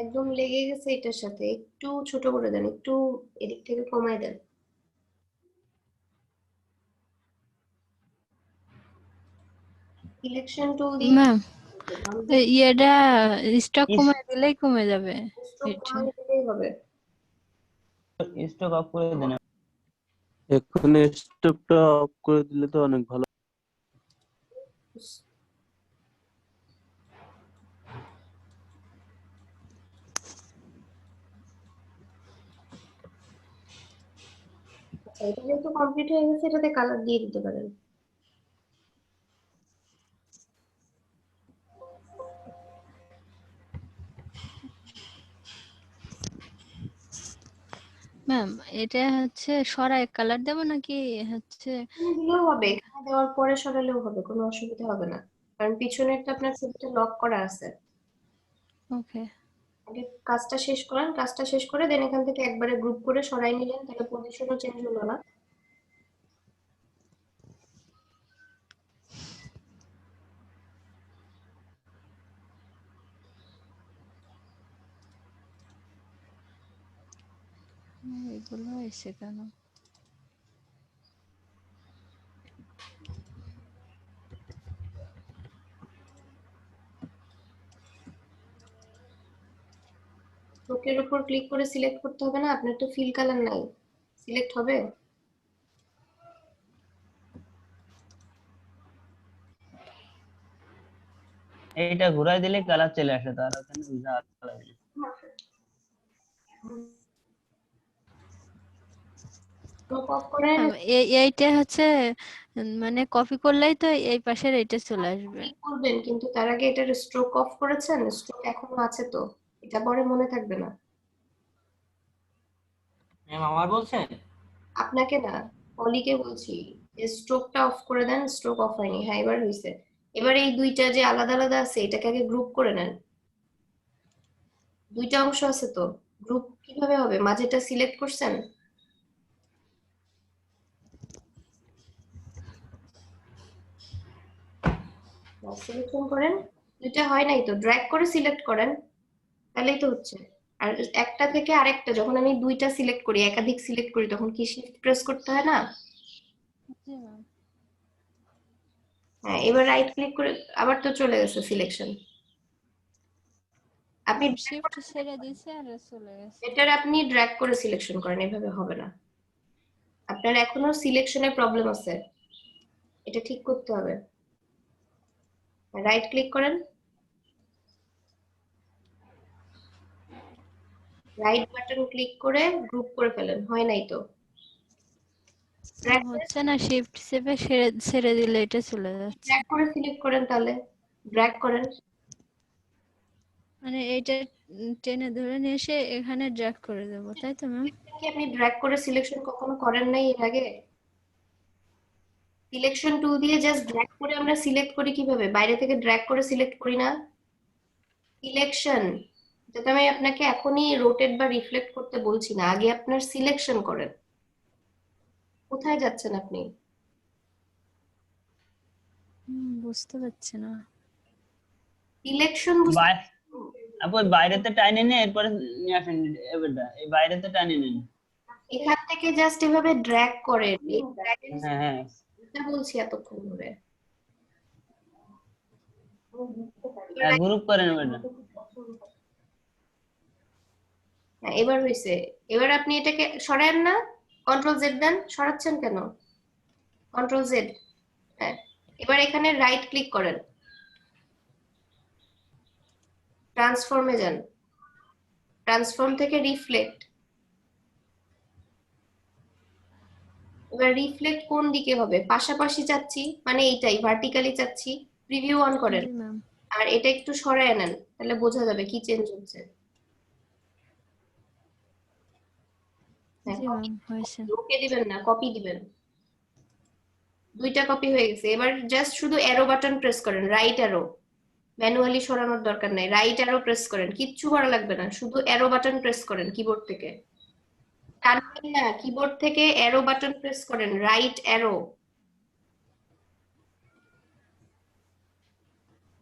একদম লেগে গেছে এটার সাথে, একটু ছোট করে দেন, একটু এদিক থেকে কমায় দেন। সিলেকশন টুল দিয়ে ম্যাম ইয়েটা স্টক কমে দিলেই কমে যাবে। স্ট্রোক কমায় দিলেই হবে। স্টক অফ করে দেন। এখানে স্টপটা অফ করে দিলে তো অনেক ভালো। আচ্ছা, এটা যেহেতু কমপ্লিট হয়ে গেছে, এটাতে কালার দিয়ে দিতে পারেন। ম্যাম এটা হচ্ছে সরায় কালার দেব নাকি হচ্ছে? এখানে দিলেও হবে, এখানে দেওয়ার পরে সরালেও হবে, কোনো অসুবিধা হবে না, কারণ পিছনেরটা আপনার ছবিটা লক করা আছে। ওকে। আগে কাজটা শেষ করেন, কাজটা শেষ করে দেন এখান থেকে একবারে গ্রুপ করে সরাই নিলেন, তাহলে পজিশনও চেঞ্জ হলো না। এগুলো হয়েছে কেন? স্ট্রোকের উপর ক্লিক করে সিলেক্ট করতে হবে না, আপনার তো ফিল কালার নাই, সিলেক্ট হবে। এইটা ঘুরাই দিলে কালার চলে আসে, তার ওখানে এইটা হচ্ছে মানে কপি করলেই তো এই পাশের এইটা চলে আসবে। করবেন, কিন্তু তার আগে এটার স্ট্রোক অফ করেছেন, স্ট্রোক এখনো আছে তো, এটা পরে মনে থাকবে না। ম্যাম আমার বলছেন? আপনাকে না, অলিকে বলছি, যে স্ট্রোকটা অফ করে দেন। স্ট্রোক অফ হয়নি, হ্যাঁ এবার হয়েছে। এবার এই দুইটা যে আলাদা আলাদা আছে, এটাকে আগে গ্রুপ করে নেন। দুইটা অংশ আছে তো, গ্রুপ কিভাবে হবে? মাঝেটা সিলেক্ট করছেন, সিলেকশন করেন। দুইটা হয় নাই তো, ড্র্যাগ করে সিলেক্ট করেন, তাহলেই তো হচ্ছে। আর একটা থেকে আরেকটা, যখন আমি দুইটা সিলেক্ট করি, একাধিক সিলেক্ট করি, তখন কি শিফট প্রেস করতে হয় না? জি ম্যাম। হ্যাঁ, এবার রাইট ক্লিক করে আবার তো চলে গেছে সিলেকশন। আপনি শিফট ছেড়ে দিয়েছে আর চলে গেছে। এটার আপনি ড্র্যাগ করে সিলেকশন করেন, এভাবে হবে না। আপনার এখনো সিলেকশনের প্রবলেম আছে, এটা ঠিক করতে হবে। রাইট ক্লিক করেন, রাইট বাটন ক্লিক করে গ্রুপ করে ফেলেন। হয় নাই তো? হচ্ছে না, শিফট চেপে ছেড়ে দিলে এটা চলে যাচ্ছে। ড্র্যাগ করে সিলেক্ট করেন, তাহলে ড্র্যাগ করেন। মানে এইটা টেনে ধরে নিয়ে এসে এখানে ড্র্যাগ করে দেবো, তাই তো ম্যাম? কি আপনি ড্র্যাগ করে সিলেকশন কখনো করেন নাই এর আগে? সিলেকশন টুল দিয়ে জাস্ট ড্র্যাগ করে আমরা সিলেক্ট করি কিভাবে? বাইরে থেকে ড্র্যাগ করে সিলেক্ট করি না? সিলেকশন, যেটা আমি আপনাকে এখনই রোটেট বা রিফ্লেক্ট করতে বলছি না, আগে আপনার সিলেকশন করেন। কোথায় যাচ্ছেন আপনি? বুঝতে পারছি না। সিলেকশন আপু ওই বাইরেতে টাইনে নিয়ে এরপরে নিয়ে আসেন এবারটা, এই বাইরেতে টাইনে নিন। এখান থেকে জাস্ট এভাবে ড্র্যাগ করেন, এই হ্যাঁ হ্যাঁ এটা বলছি এতক্ষণ ধরে। গ্রুপ করেন এবারটা। হ্যাঁ, এবার হয়েছে। এবার আপনি এটাকে সরায়েন না, কন্ট্রোল জেড দেন। সরাচ্ছেন কেন? Control Z. হ্যাঁ, এবার এখানে রাইট ক্লিক করেন, ট্রান্সফর্মে যান, ট্রান্সফর্ম থেকে রিফ্লেক্ট। এবার রিফ্লেক্ট কোন দিকে হবে? পাশাপাশি চাচ্ছি, মানে এইটাই ভার্টিক্যালি চাচ্ছি। প্রিভিউ অন করেন, জি ম্যাম। আর এটা একটু সরায় নেন, তাহলে বোঝা যাবে কি চেঞ্জ হচ্ছে। হ্যাঁ, জি ম্যাম, হয়েছে। ওকে দিবেন না, কপি দিবেন। দুইটা কপি হয়ে গেছে। এবার জাস্ট শুধু অ্যারো বাটন প্রেস করেন, রাইট অ্যারো। ম্যানুয়ালি সরানোর দরকার নাই, রাইট অ্যারো প্রেস করেন, কিচ্ছু করা লাগবে না, শুধু অ্যারো বাটন প্রেস করেন কিবোর্ড থেকে। টানবেন না, কিবোর্ড থেকে অ্যারো বাটন প্রেস করেন, রাইট অ্যারো।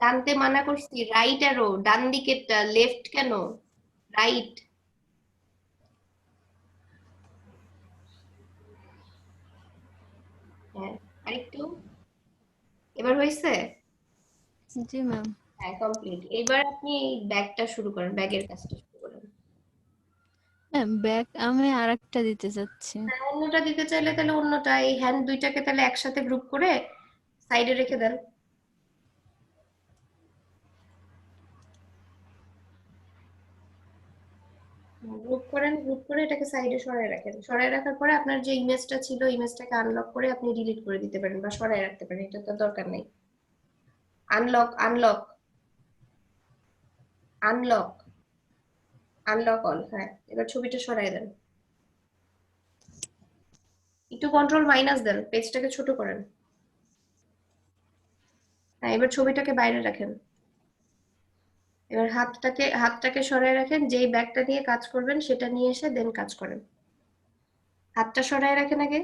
টানতে মানা করছি, রাইট অ্যারো, ডান দিকেরটা, লেফট কেন? রাইট। হ্যাঁ, আরেকটু। এবার হয়েছে? জি ম্যাম। হ্যাঁ, কমপ্লিট। এবার আপনি ব্যাগটা শুরু করেন, ব্যাগের কাজটা শুরু করেন। ম্যাম ব্যাক আমি আরেকটা দিতে চাচ্ছি। হ্যাঁ, অন্যটা দিতে চাইলে তাহলে অন্যটা, এই হ্যান্ড দুইটাকে তাহলে একসাথে গ্রুপ করে সাইডে রেখে দেন। গ্রুপ করেন, গ্রুপ করে এটাকে সাইডে সরায় রাখেন। সরায় রাখার পরে আপনার যে ইমেজটা ছিল, ইমেজটাকে আনলক করে আপনি ডিলিট করে দিতে পারেন বা সরায় রাখতে পারেন, এটা তো দরকার নেই। Unlock, unlock, unlock, unlock all. হ্যাঁ, এবার ছবিটা সরায় দেন। একটু কন্ট্রোল মাইনাস দেন, পেজটাকে ছোট করেন। হ্যাঁ, এবার ছবিটাকে বাইরে রাখেন। এবার হাতটাকে সরায় রাখেন, যেই ব্যাগটা দিয়ে কাজ করবেন সেটা নিয়ে এসে দেন কাজ করেন। হাতটা সরায় রাখেন আগে।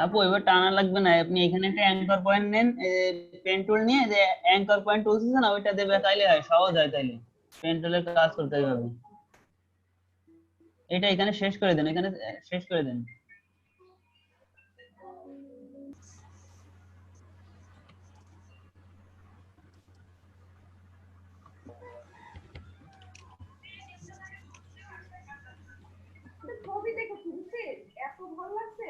আপু এবার টানা লাগবে না, আপনি এখানে একটা অ্যাঙ্কর পয়েন্ট নেন, পেন টুল নিয়ে যে অ্যাঙ্কর পয়েন্ট টুলস আছে না, ওইটা দেবে, তাইলে হয়, সহজ হয়। তাইলে পেন টুলের কাজ করতে হবে। এটা এখানে শেষ করে দেন, এখানে শেষ করে দেন। ছবি দেখেছি, বুঝছিস? এত ভালো লাগছে।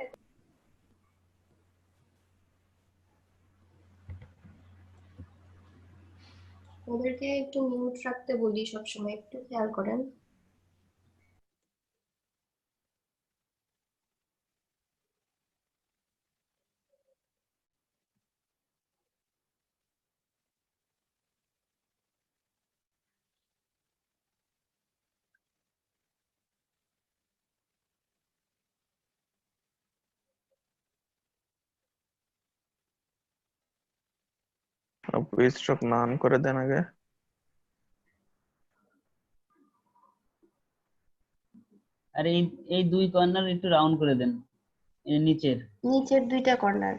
ওদেরকে একটু মিউট রাখতে বলি সবসময়, একটু খেয়াল করেন। আপু স্ট্রোক নান করে দেন আগে। আর এই দুই কর্নার একটু রাউন্ড করে দেন, এই নিচের নিচের দুইটা কর্নার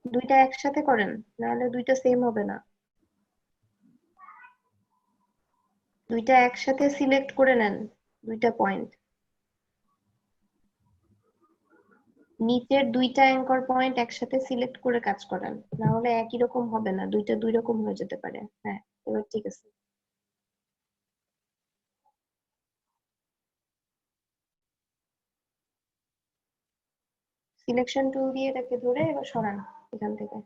দুইটা একসাথে করেন, নাহলে দুইটা সেম হবে না। দুইটা একসাথে সিলেক্ট করে নেন, দুইটা পয়েন্ট, নিচের দুইটা অ্যাঙ্কর পয়েন্ট একসাথে সিলেক্ট করে কাজ করেন, না হলে একই রকম হবে না, দুইটা দুই রকম হয়ে যেতে পারে। হ্যাঁ, এবার ঠিক আছে। সিলেকশন টুল দিয়ে এটাকে ধরে এবার সরান এখান থেকে।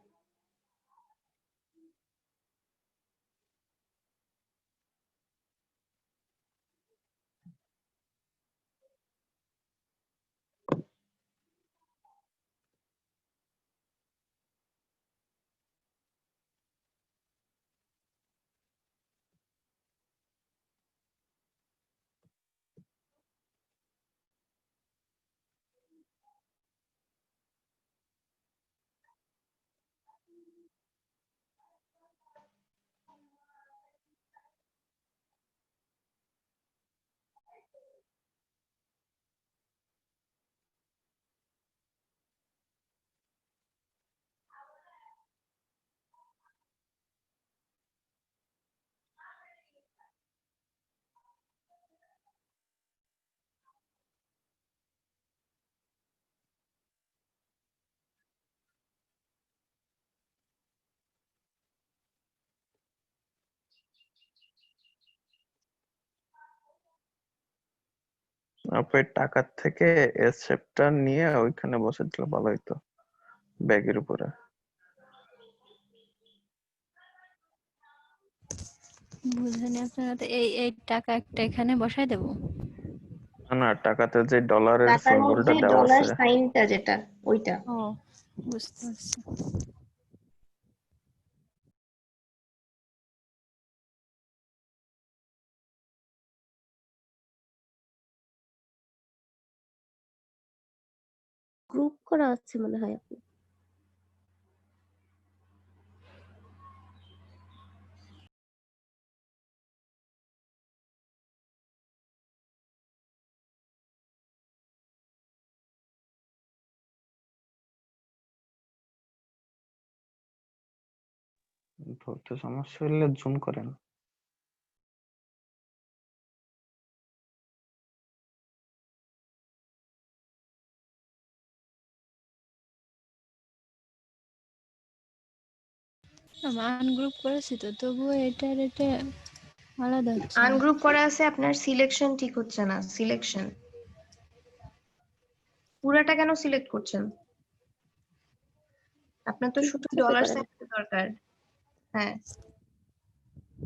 আপু এই টাকার থেকে এস শেপটা নিয়ে ওইখানে বসে দিলে ভালো হইতো, ব্যাগের উপরে। বুঝলেন আপনারা তো এই টাকা একটা এখানে বসাই দেব। না টাকাতে যে ডলারের টাকার সিম্বলটা মধ্যে দেওয়া ডলার আছে, সাইনটা যেটা, ওইটা। ও বুঝতে পারছি। গ্রুপ করা আছে মনে হয় আপু। ধরতে সমস্যা হলে জুম করেন। আনগ্রুপ করেছি তো, তবুও এটা আলাদা হচ্ছে না। আনগ্রুপ করা আছে, আপনার সিলেকশন ঠিক হচ্ছে না। সিলেকশন পুরাটা কেন সিলেক্ট করছেন? আপনার তো শুধু চেপে ডলার ধরেন। সাইন দরকার। হ্যাঁ,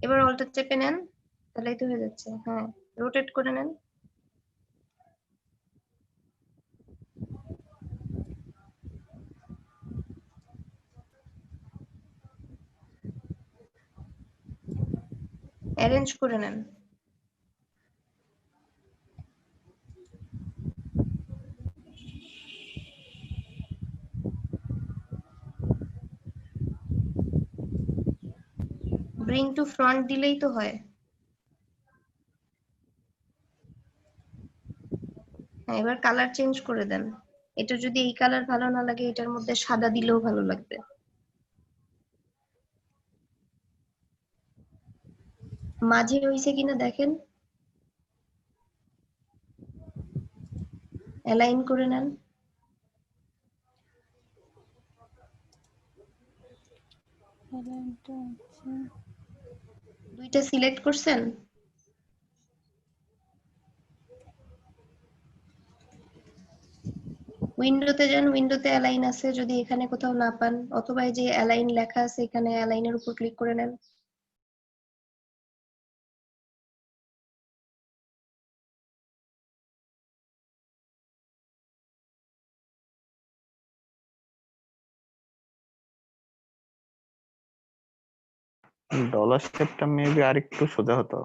এবার অল্টার চেপে নেন, তাহলেই তো হয়ে যাচ্ছে। হ্যাঁ, রোটেট করে নেন। অ্যারেঞ্জ করে নেন। ব্রিং টু ফ্রন্ট দিলেই তো হয়। হ্যাঁ, এবার কালার চেঞ্জ করে দেন। এটা যদি এই কালার ভালো না লাগে, এটার মধ্যে সাদা দিলেও ভালো লাগবে। মাঝে হইছে কিনা দেখেন, অ্যালাইন করে নেন। দুইটা সিলেক্ট করছেন, ওই উইন্ডোতে যান, উইন্ডোতে অ্যালাইন আছে, যদি এখানে কোথাও না পান, অথবা এই যে অ্যালাইন লেখা আছে এখানে অ্যালাইনের উপর ক্লিক করে নেন। ডলার শেপটা মেবি আরেকটু সোজা হতো।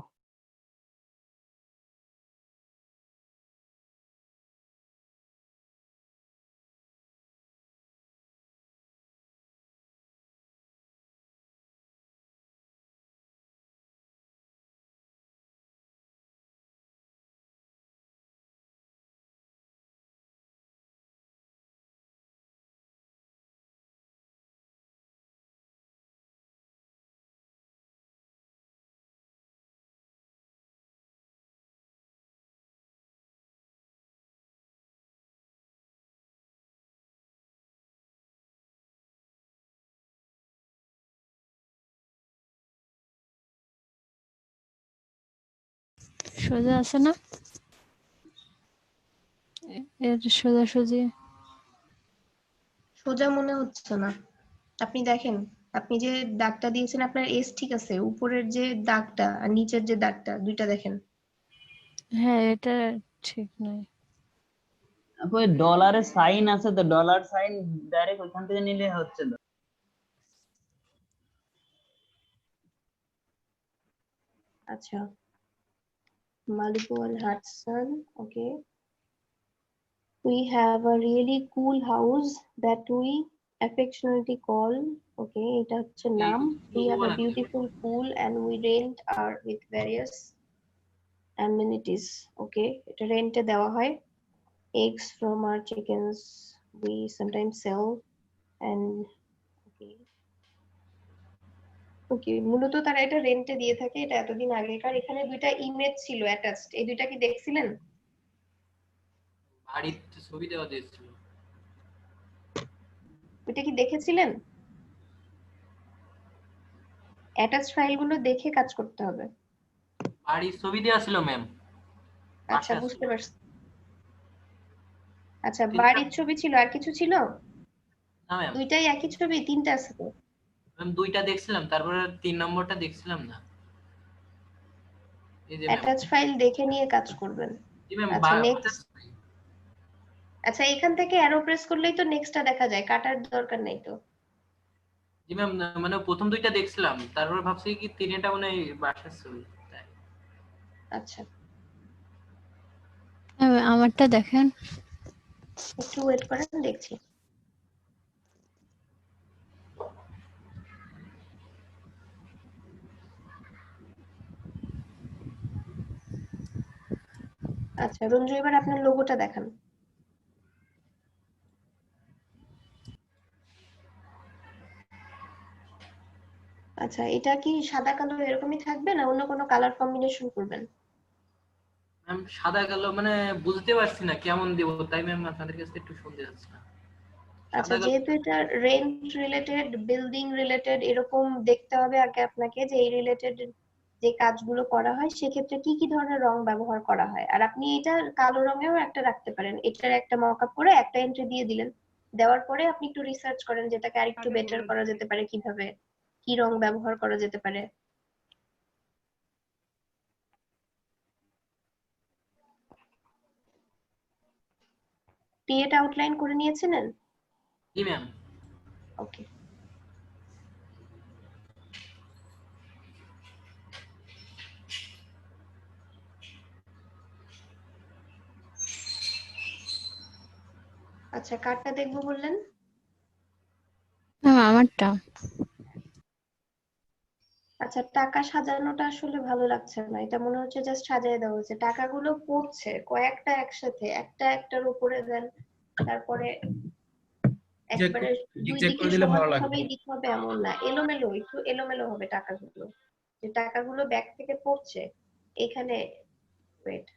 সোজা আছে না? এর সোজাসুজি সোজা মনে হচ্ছে না। আপনি দেখেন, আপনি যে দাগটা দিয়েছেন আপনার এস ঠিক আছে, উপরের যে দাগটা আর নিচের যে দাগটা দুইটা দেখেন। হ্যাঁ এটা ঠিক নয়। ওই ডলারের সাইন আছে তো, ডলার সাইন ডাইরেক্ট ওইখান থেকে নিলে হচ্ছে তো। আচ্ছা, Malibu and Hudson, okay. We have a really cool house that we affectionately call, okay, এটা হচ্ছে নাম। We have a beautiful pool and we rent our with various amenities, okay. এটা রেন্টে দেওয়া হয়। Eggs from our chickens we sometimes sell and okay. ওকে, মূলত তারা এটা রেন্টে দিয়ে থাকে, এটা এতদিন আগেকার। এখানে দুইটা ইমেজ ছিল অ্যাটাচড, এই দুইটা কি দেখছিলেন? বাড়ির ছবি দেওয়া দিয়েছিল। ওইটা কি দেখেছিলেন? অ্যাটাচড ফাইলগুলো দেখে কাজ করতে হবে। বাড়ির ছবি দেওয়া ছিল ম্যাম। আচ্ছা, বুঝতে পারছি। আচ্ছা, বাড়ির ছবি ছিল, আর কিছু ছিল? না ম্যাম, দুইটাই একই ছবি, তিনটা আছে তো। ম্যাম দুইটা দেখছিলাম, তারপরে 3 নম্বরটা দেখছিলাম না। এই যে ম্যাম। অ্যাটাচড ফাইল দেখে নিয়ে কাজ করবেন। জি ম্যাম। আচ্ছা, নেক্সট। আচ্ছা, এখান থেকে অ্যারো প্রেস করলেই তো নেক্সটটা দেখা যায়, কাটার দরকার নেই তো। জি ম্যাম, মানে প্রথম দুইটা দেখছিলাম, তারপরে ভাবছি কি তিনটা মানে বাসার ছবি। আচ্ছা, আমারটা দেখেন। একটু ওয়েট করেন, দেখছি। আচ্ছা রঞ্জু, এবার আপনার লোগোটা দেখান। আচ্ছা, এটা কি সাদা কালো এরকমই থাকবে না অন্য কোনো কালার কম্বিনেশন করবেন? ম্যাম সাদা কালো মানে বুঝতে পারছি না কেমন দেব, তাই ম্যাম আপনাদের কাছে একটু শুনতে যাচ্ছি না। আচ্ছা, যেহেতু এটা রেন্ট রিলেটেড, বিল্ডিং রিলেটেড, এরকম দেখতে হবে আগে আপনাকে যে এই রিলেটেড যে কাজগুলো করা হয় সেক্ষেত্রে কি কি ধরনের রং ব্যবহার করা হয়। আর আপনি এটা কালো রঙেও একটা রাখতে পারেন, এটার একটা মকআপ করে একটা এন্ট্রি দিয়ে দিলেন। দেওয়ার পরে আপনি একটু রিসার্চ করেন যেটাকে আরেকটু বেটার করা যেতে পারে, কিভাবে কি রং ব্যবহার করা যেতে পারে। ক্রিয়েট আউটলাইন করে নিয়েছিলেন? জি ম্যাম। ওকে, আচ্ছা কার্ডটা দেখবো বললেন? আমারটা। আচ্ছা, টাকা সাজানোটা আসলে ভালো লাগছে না, এটা মনে হচ্ছে জাস্ট সাজিয়ে দেওয়া হয়েছে। টাকাগুলো পড়ছে কয়েকটা একসাথে, একটা একটার উপরে দেন, তারপরে একবারে দুই দিকে সমানভাবেই দিতে হবে এমন না, এলোমেলো, একটু এলোমেলো হবে টাকাগুলো। যে টাকাগুলো ব্যাগ থেকে পড়ছে, এখানে ওয়েট,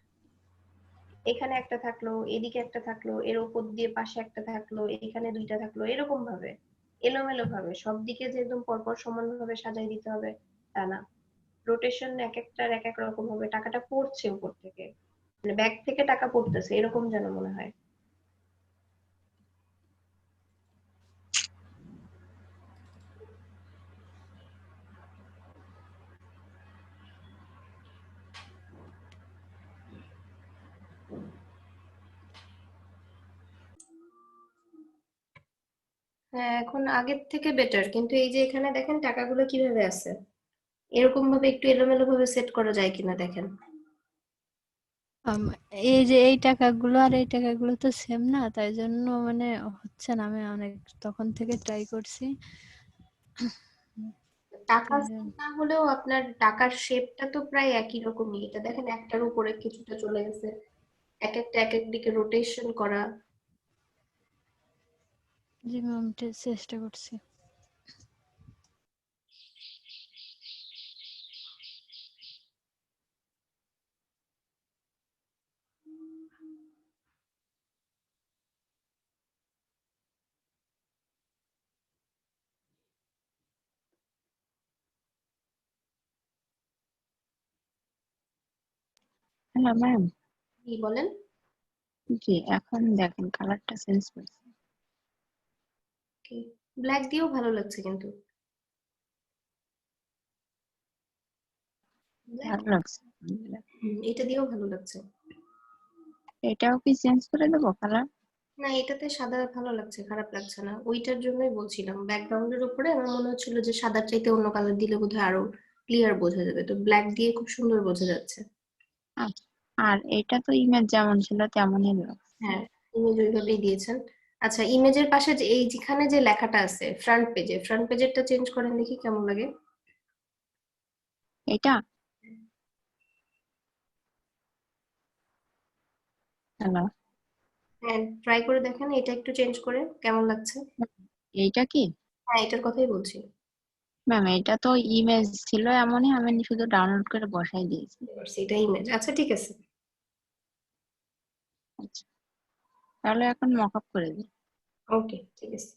এখানে একটা থাকলো, এদিকে একটা থাকলো, এর উপর দিয়ে পাশে একটা থাকলো, এখানে দুইটা থাকলো, এরকম ভাবে এলোমেলো ভাবে সব দিকে যে একদম পরপর সমানভাবে সাজাই দিতে হবে তা না। রোটেশন এক একটার এক এক রকম হবে, টাকাটা পড়ছে উপর থেকে, মানে ব্যাগ থেকে টাকা পড়তেছে এরকম যেন মনে হয়। হ্যাঁ, এখন আগের থেকে বেটার, কিন্তু এই যে এখানে দেখেন টাকাগুলো কিভাবে আছে, এরকম ভাবে একটু এলোমেলো ভাবে সেট করা যায় কিনা দেখেন। আম, এই যে এই টাকাগুলো আর এই টাকাগুলো তো সেম না, তাই জন্য মানে হচ্ছে না। আমি অনেক তখন থেকে ট্রাই করছি। টাকা তাই সেট জন্য না হলেও আপনার টাকার শেপটা তো প্রায় একই রকমই। এটা দেখেন একটার উপরে কিছুটা চলে গেছে, এক একটা এক এক দিকে রোটেশন করা। জি ম্যাম, চেষ্টা করছি। Hello ma'am. কি বলেন? জি, এখন দেখেন কালারটা চেঞ্জ করছি। ব্ল্যাক দিয়েও ভালো লাগছে কিন্তু। ব্ল্যাক, ভালো লাগছে আলহামদুলিল্লাহ। এটা দিয়েও ভালো লাগছে। এটাও কি চেঞ্জ করে দেবো কালার? না, এটাতে সাদা ভালো লাগছে, খারাপ লাগছে না। ওইটার জন্যই বলছিলাম, ব্যাকগ্রাউন্ডের উপরে আমার মনে হচ্ছিল যে সাদার চাইতে অন্য কালার দিলে বোধহয় আরো ক্লিয়ার বোঝা যাবে, তো ব্ল্যাক দিয়ে খুব সুন্দর বোঝা যাচ্ছে। আচ্ছা, আর এটা তো ইমেজ যেমন ছিল তেমনই লাগছে। হ্যাঁ, ইমেজ ওইভাবেই দিয়েছেন। আচ্ছা, ইমেজের পাশে যে এই যেখানে যে লেখাটা আছে ফ্রন্ট পেজেরটা চেঞ্জ করেন দেখি কেমন লাগে। এটা হ্যালো, হ্যাঁ, ট্রাই করে দেখেন, এটা একটু চেঞ্জ করে কেমন লাগছে। এইটা কি? হ্যাঁ, এটার কথাই বলছি। ম্যাম এটা তো ইমেজ ছিল এমনই, আমি শুধু ডাউনলোড করে বসাই দিয়েছি। বুঝতে পারছি, এটা ইমেজ। আচ্ছা, ঠিক আছে। আচ্ছা, তাহলে এখন মকআপ করে দিই। ওকে, ঠিক আছে।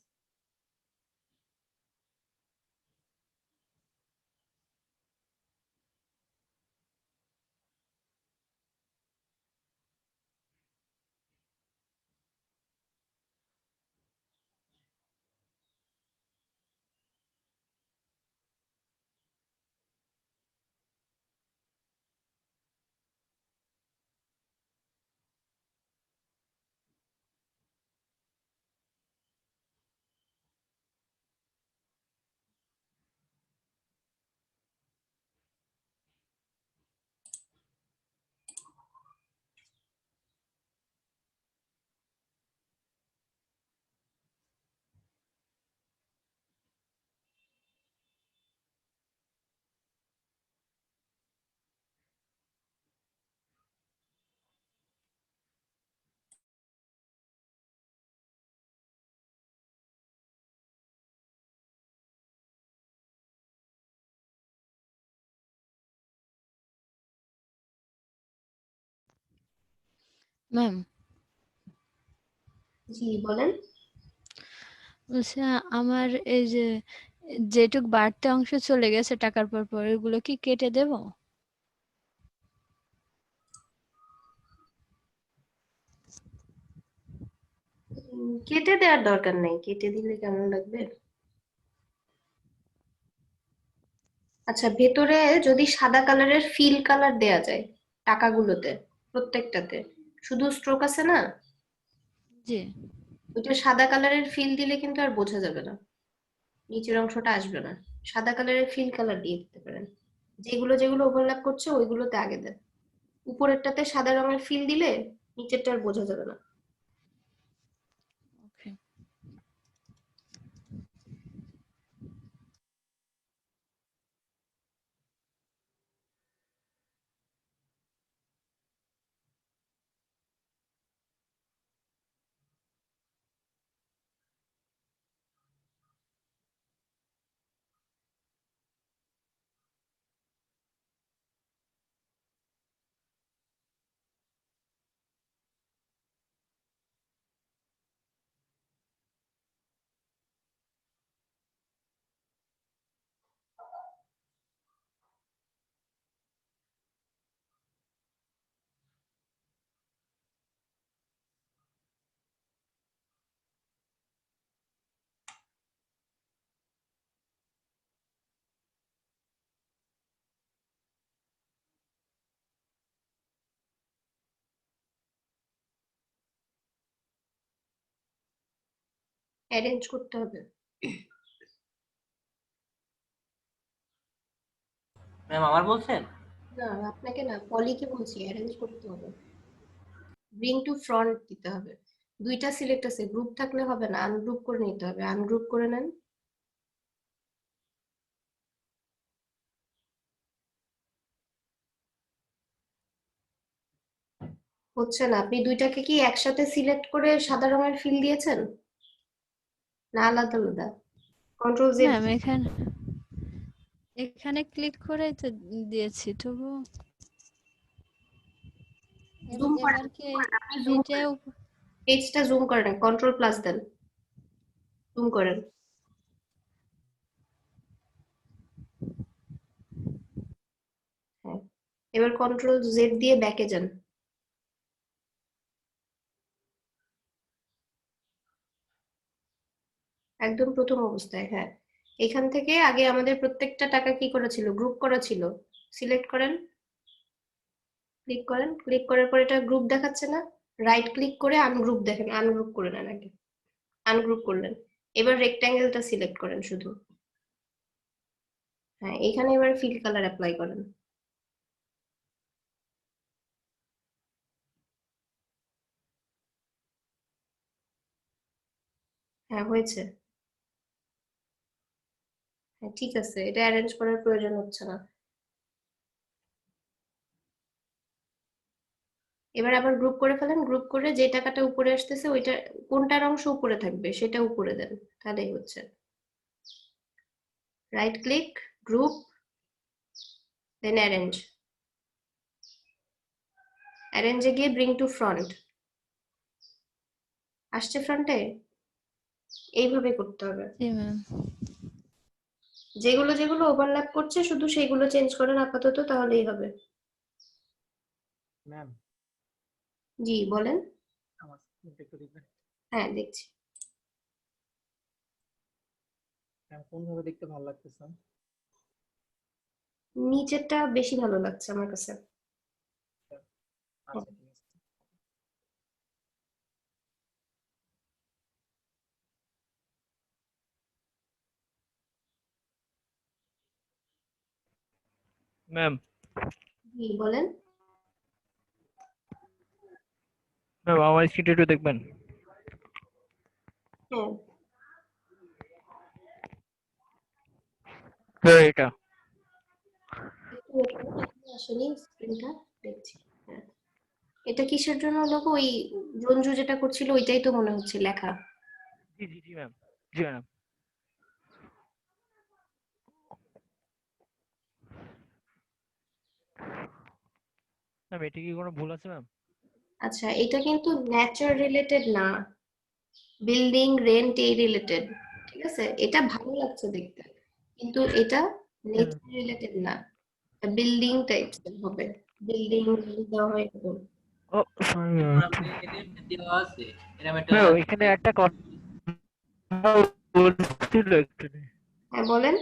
ম্যাম জি, বলেন। বলছি, আমার এই যে যেটুক বাড়তি অংশ চলে গেছে টাকার পর পর, এগুলো কি কেটে দেব? কেটে দেওয়ার দরকার নেই, কেটে দিলে কেমন লাগবে। আচ্ছা, ভেতরে যদি সাদা কালারের ফিল কালার দেয়া যায় টাকাগুলোতে, প্রত্যেকটাতে শুধু স্ট্রোক আছে না, জি। ওইটা সাদা কালারের ফিল দিলে কিন্তু আর বোঝা যাবে না, নিচের অংশটা আসবে না। সাদা কালারের ফিল কালার দিয়ে দিতে পারেন। যেগুলো যেগুলো ওভারল্যাপ করছে ওইগুলোতে আগে দেন। উপরেরটাতে সাদা রঙের ফিল দিলে নিচেরটা আর বোঝা যাবে না। ওকে। অ্যারেঞ্জ করতে হবে। ম্যাম আবার বলছেন? না, আপনাকে না, পলিকে বলছি অ্যারেঞ্জ করতে হবে। ব্রিং টু ফ্রন্ট দিতে হবে। দুইটা সিলেক্ট আছে, গ্রুপ থাকলে হবে না, আনগ্রুপ করে নিতে হবে। আনগ্রুপ করে নেন। হচ্ছে না, আপনি দুইটাকে কি একসাথে সিলেক্ট করে সাদা রঙের ফিল দিয়েছেন না আলাদা আলাদা? Control Z. ম্যাম এখানে ক্লিক করেই তো দিয়েছি, তবু জুম করেন, এবার কি আপনি জুম এইটা করেন, পেজটা জুম করেন, কন্ট্রোল প্লাস দেন, জুম করেন। হ্যাঁ, এবার কন্ট্রোল জেড দিয়ে ব্যাকে যান। একদম প্রথম অবস্থায়, হ্যাঁ। এখান থেকে আগে আমাদের প্রত্যেকটা টাকা কি করা ছিল, গ্রুপ করা ছিল। সিলেক্ট করেন, ক্লিক করেন, ক্লিক করার পর এটা গ্রুপ দেখাচ্ছে না, রাইট ক্লিক করে আনগ্রুপ দেখেন, আনগ্রুপ করে নেন আগে। আনগ্রুপ করলেন, এবার রেক্ট্যাঙ্গেলটা সিলেক্ট করেন শুধু। হ্যাঁ, এখানে এবার ফিল কালার অ্যাপ্লাই করেন। হ্যাঁ, হয়েছে। হ্যাঁ, ঠিক আছে, এটা অ্যারেঞ্জ করার প্রয়োজন হচ্ছে না। এবার আবার গ্রুপ করে ফেলেন, গ্রুপ করে যে টাকাটা উপরে আসতেছে ওইটা কোনটার অংশ উপরে থাকবে সেটা উপরে দেন, তাহলেই হচ্ছে। রাইট ক্লিক, গ্রুপ, দেন অ্যারেঞ্জ। অ্যারেঞ্জে গিয়ে ব্রিং টু ফ্রন্ট। আসছে ফ্রন্টে? এইভাবে করতে হবে। জি ম্যাম। যেগুলো যেগুলো ওভারল্যাপ করছে শুধু সেগুলো চেঞ্জ করেন আপাতত, তাহলেই হবে। ম্যাম জি বলেন। আমার স্ক্রিনটা একটু দেখবেন? হ্যাঁ, দেখছি। ম্যাম কোন ভাবে দেখতে ভালো লাগতেছে? নিচেরটা বেশি ভালো লাগছে আমার কাছে। আচ্ছা ঠিক আছে। ম্যাম জি বলেন। ম্যাম আমার স্ক্রিনটা একটু দেখবেন। হ্যাঁ, হ্যাঁ এটা একটু wait করুন, এখনো আসেনি স্ক্রিনটা, দেখছি। হ্যাঁ, এটা কিসের জন্য লোগো? ওই রঞ্জু যেটা করছিল ওইটাই তো মনে হচ্ছে লেখা। জি জি জি ম্যাম, জি ম্যাম। ম্যাম এটা কি কোনো ভুল আছে ম্যাম? আচ্ছা, এটা কিন্তু নেচার রিলেটেড না, বিল্ডিং রেন্ট এই রিলেটেড। ঠিক আছে, এটা ভালো লাগছে দেখতে, কিন্তু এটা নেচার রিলেটেড না, বিল্ডিং টাইপস হবে। বিল্ডিং দেওয়া হয় এরকম। ও সরি ম্যাম। আপনি এদের দেওয়া আছে এরকম একটা ম্যাম এখানে একটা কথা বলছিল একটু। হ্যাঁ বলেন।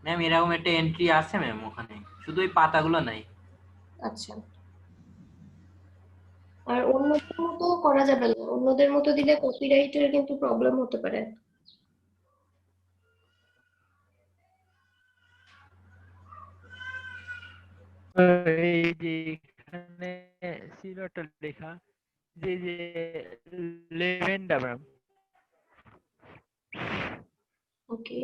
ম্যাম এরকম একটা এন্ট্রি আছে ম্যাম ওখানে, শুধু ওই পাতাগুলো নাই। আচ্ছা, আর অন্যদের মতো করা যাবে না, অন্যদের মতো দিলে কপিরাইটের কিন্তু প্রবলেম হতে পারে। এই যে এখানে সিলটা লেখা, যে যে লেভেনটা ম্যাম। ওকে,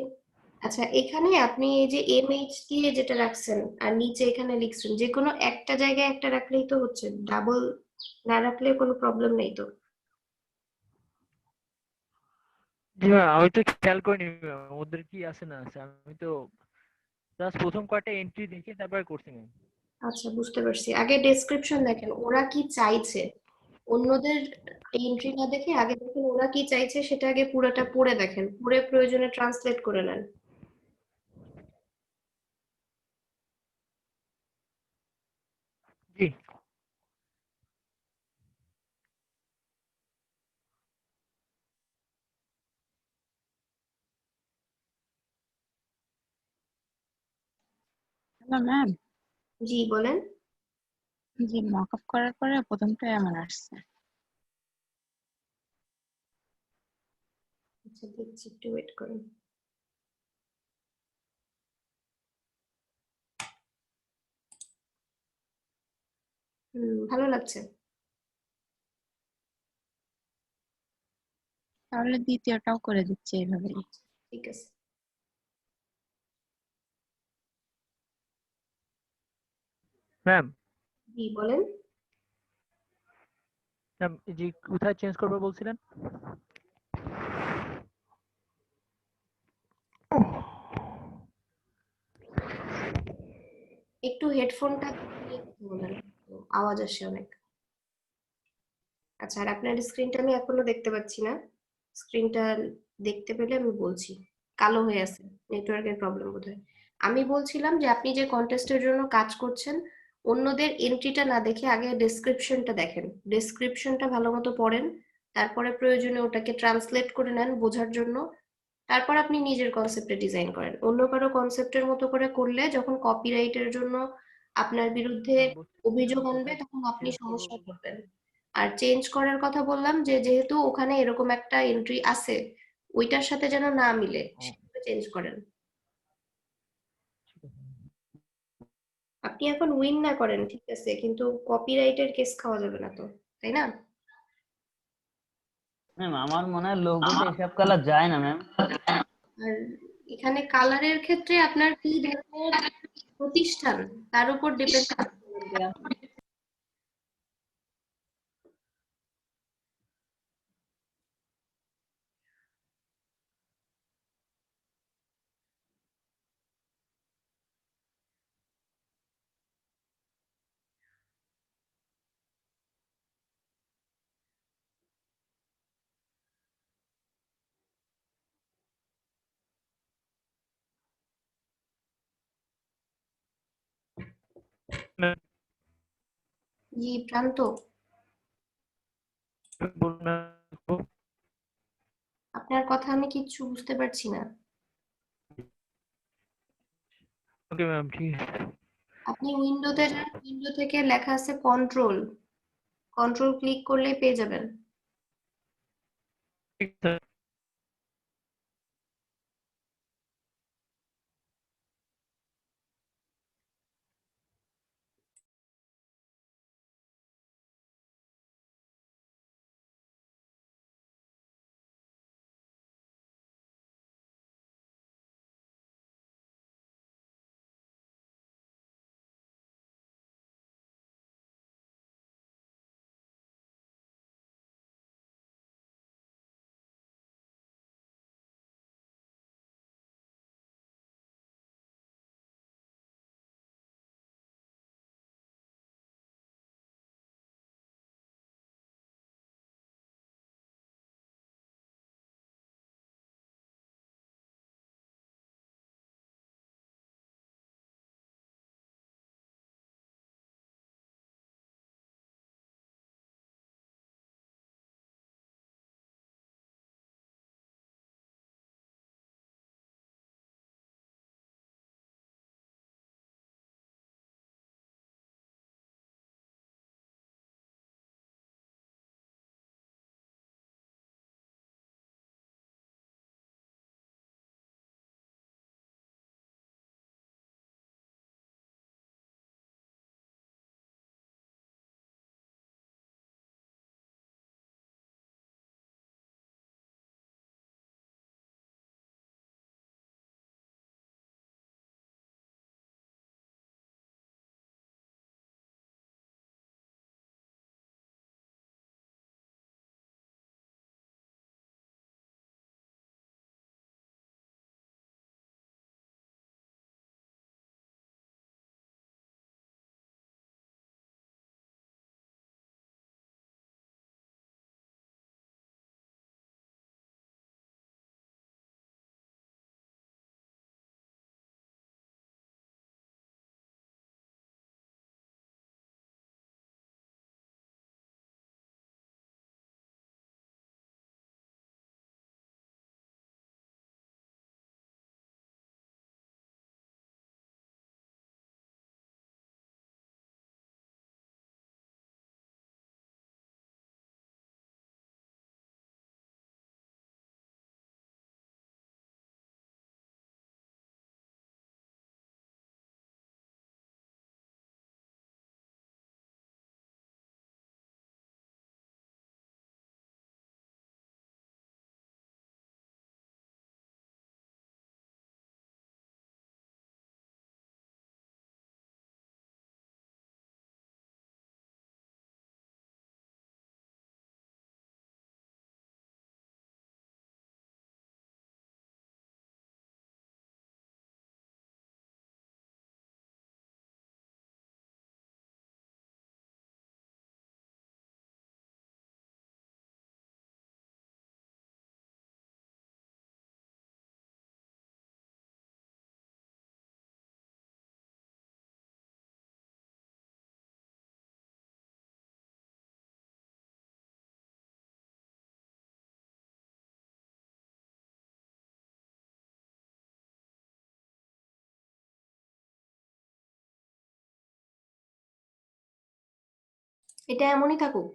আচ্ছা, এখানে আপনি এই যে এমএইচ দিয়ে যেটা রাখছেন আর নিচে এখানে লিখছেন, যে কোনো একটা জায়গায় একটা রাখলেই তো হচ্ছে, ডাবল না রাখলে কোনো প্রবলেম নেই তো। জি ম্যাম আমি তো খেয়াল করিনি ম্যাম ওদের কি আছে না আছে, আমি তো জাস্ট প্রথম কয়েকটা এন্ট্রি দেখে তারপর করছি ম্যাম। আচ্ছা, বুঝতে পারছি। আগে ডেসক্রিপশন দেখেন ওরা কি চাইছে, অন্যদের এন্ট্রি না দেখে আগে দেখেন ওরা কি চাইছে, সেটা আগে পুরোটা পড়ে দেখেন, পড়ে প্রয়োজনে ট্রান্সলেট করে নেন। জি হ্যালো ম্যাম। জি বলেন। যে মক আপ করার পরে প্রথমটাই আমার আসছে। আচ্ছা দেখছি, একটু ওয়েট করুন। ভালো লাগছে। তাহলে দ্বিতীয়টাও করে দিচ্ছি এইভাবেই। ঠিক আছে। ম্যাম জি বলেন। ম্যাম জি কোথায় চেঞ্জ করবে বলছিলেন? একটু হেডফোনটা নিয়ে কথা বলেন, আওয়াজ আসে অনেক। আচ্ছা, আর আপনার স্ক্রিনটা আমি এখনো দেখতে পাচ্ছি না। স্ক্রিনটা দেখতে পেলে আমি বলছি। কালো হয়ে আছে, নেটওয়ার্কের প্রবলেম বোধহয়। আমি বলছিলাম যে আপনি যে কন্টেস্টের জন্য কাজ করছেন, অন্যদের এন্ট্রিটা না দেখে আগে ডেসক্রিপশনটা দেখেন, ডেসক্রিপশনটা ভালো মতো পড়েন, তারপরে প্রয়োজনে ওটাকে ট্রান্সলেট করে নেন বোঝার জন্য। তারপর আপনি নিজের কনসেপ্টে ডিজাইন করেন। অন্য কারো কনসেপ্টের মতো করে করলে যখন কপিরাইটের জন্য আপনার বিরুদ্ধে অভিযোগ আনবে তখন আপনি সমস্যায় পড়বেন। আর চেঞ্জ করার কথা বললাম যে যেহেতু ওখানে এরকম একটা এন্ট্রি আছে, ওইটার সাথে যেন না মিলে সেভাবে চেঞ্জ করেন। আপনি এখন উইন না করেন ঠিক আছে, কিন্তু কপিরাইটের কেস খাওয়া যাবে না তো, তাই না? ম্যাম আমার মনে হয় লোগোতে এসব কালার যায় না ম্যাম। আর এখানে কালারের ক্ষেত্রে আপনার কি ধরনের প্রতিষ্ঠান তার উপর ডিপেন্ড করবে। জি প্রান্ত, আপনার কথা আমি কিচ্ছু বুঝতে পারছি না। ওকে ম্যাম ঠিক আছে। আপনি উইন্ডোতে যান, উইন্ডো থেকে লেখা আছে কন্ট্রোল, কন্ট্রোল ক্লিক করলেই পেয়ে যাবেন। ঠিক আছে। এটা এমনই থাকুক।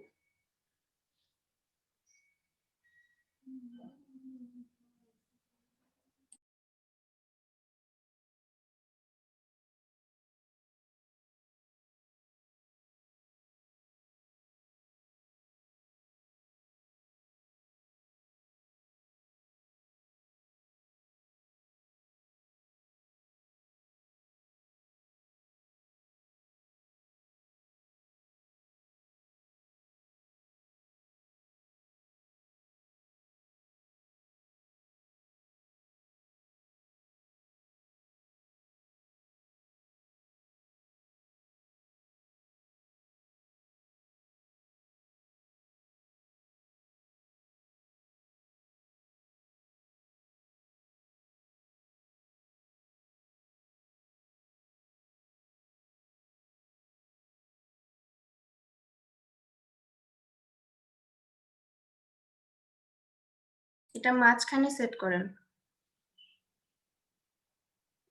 এটা মাঝখানে সেট করেন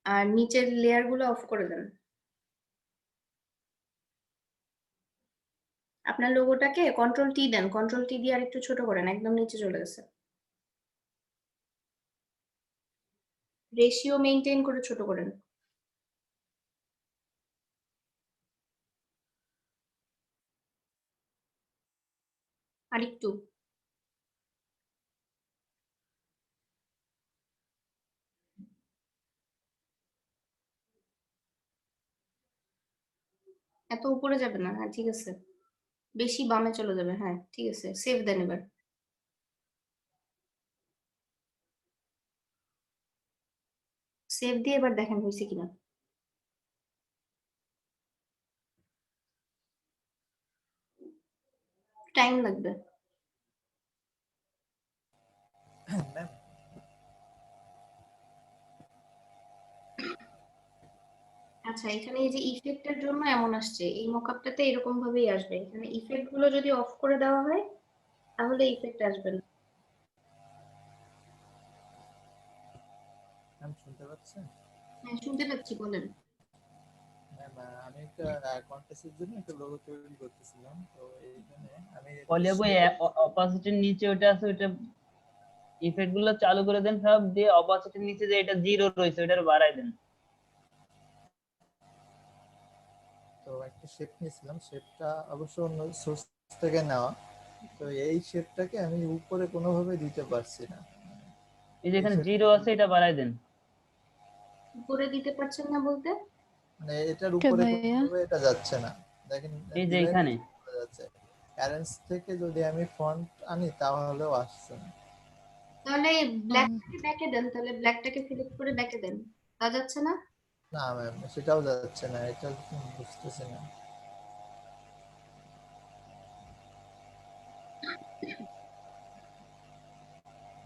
আর নিচের লেয়ার গুলো অফ করে দেন। আপনার লোগোটাকে কন্ট্রোল টি দেন, কন্ট্রোল টি দিয়ে আর একটু ছোট করেন, একদম নিচে চলে গেছে। রেশিও মেইনটেইন করে ছোট করেন। আরেকটু। এত উপরে যাবে না, হ্যাঁ ঠিক আছে। বেশি বামে চলে যাবে, হ্যাঁ ঠিক আছে। সেভ দেন এবার। সেভ দিয়ে এবার দেখেন হয়েছে কিনা। টাইম লাগবে। আচ্ছা, এখানে এই যে ইফেক্টের জন্য এমন আসছে, এই মকআপটাতে এরকম ভাবেই আসবে। এখানে ইফেক্ট গুলো যদি অফ করে দেওয়া হয় তাহলে ইফেক্ট আসবে না। ম্যাম শুনতে পাচ্ছেন? হ্যাঁ শুনতে পাচ্ছি, বলেন। ম্যাম আমি একটা কন্টেস্টের জন্য একটা লোগো তৈরি করতেছিলাম, তো এইখানে আমি পলি আপু অপাসিটির নিচে ওটা আছে, ওটা ইফেক্ট গুলো চালু করে দেন সব, দিয়ে অপাসিটির নিচে যে এটা জিরো রয়েছে ওটা বাড়াই দেন। তো একটা শেপ নিয়েছিলাম, শেপটা অবশ্য অন্য সোর্স থেকে নেওয়া, তো এই শেপটাকে আমি উপরে কোনোভাবে দিতে পারছি না। এই যে এখানে জিরো আছে এটা বাড়াই দেন। উপরে দিতে পারছেন না বলতে? মানে এটার এটা উপরে ভাইয়া কোনোভাবে এটা যাচ্ছে না। দেখেন এই যে ডিজাইন এখানে যাচ্ছে, অ্যারেঞ্জ থেকে যদি আমি ফন্ট আনি তাহলেও আসছে না। তাহলে ব্ল্যাকটাকে ব্যাকে দেন, তাহলে ব্ল্যাকটাকে সিলেক্ট করে ব্যাকে দেন। তা যাচ্ছে না? না ম্যাম সেটাও যাচ্ছে না, এটা বুঝতেছি না।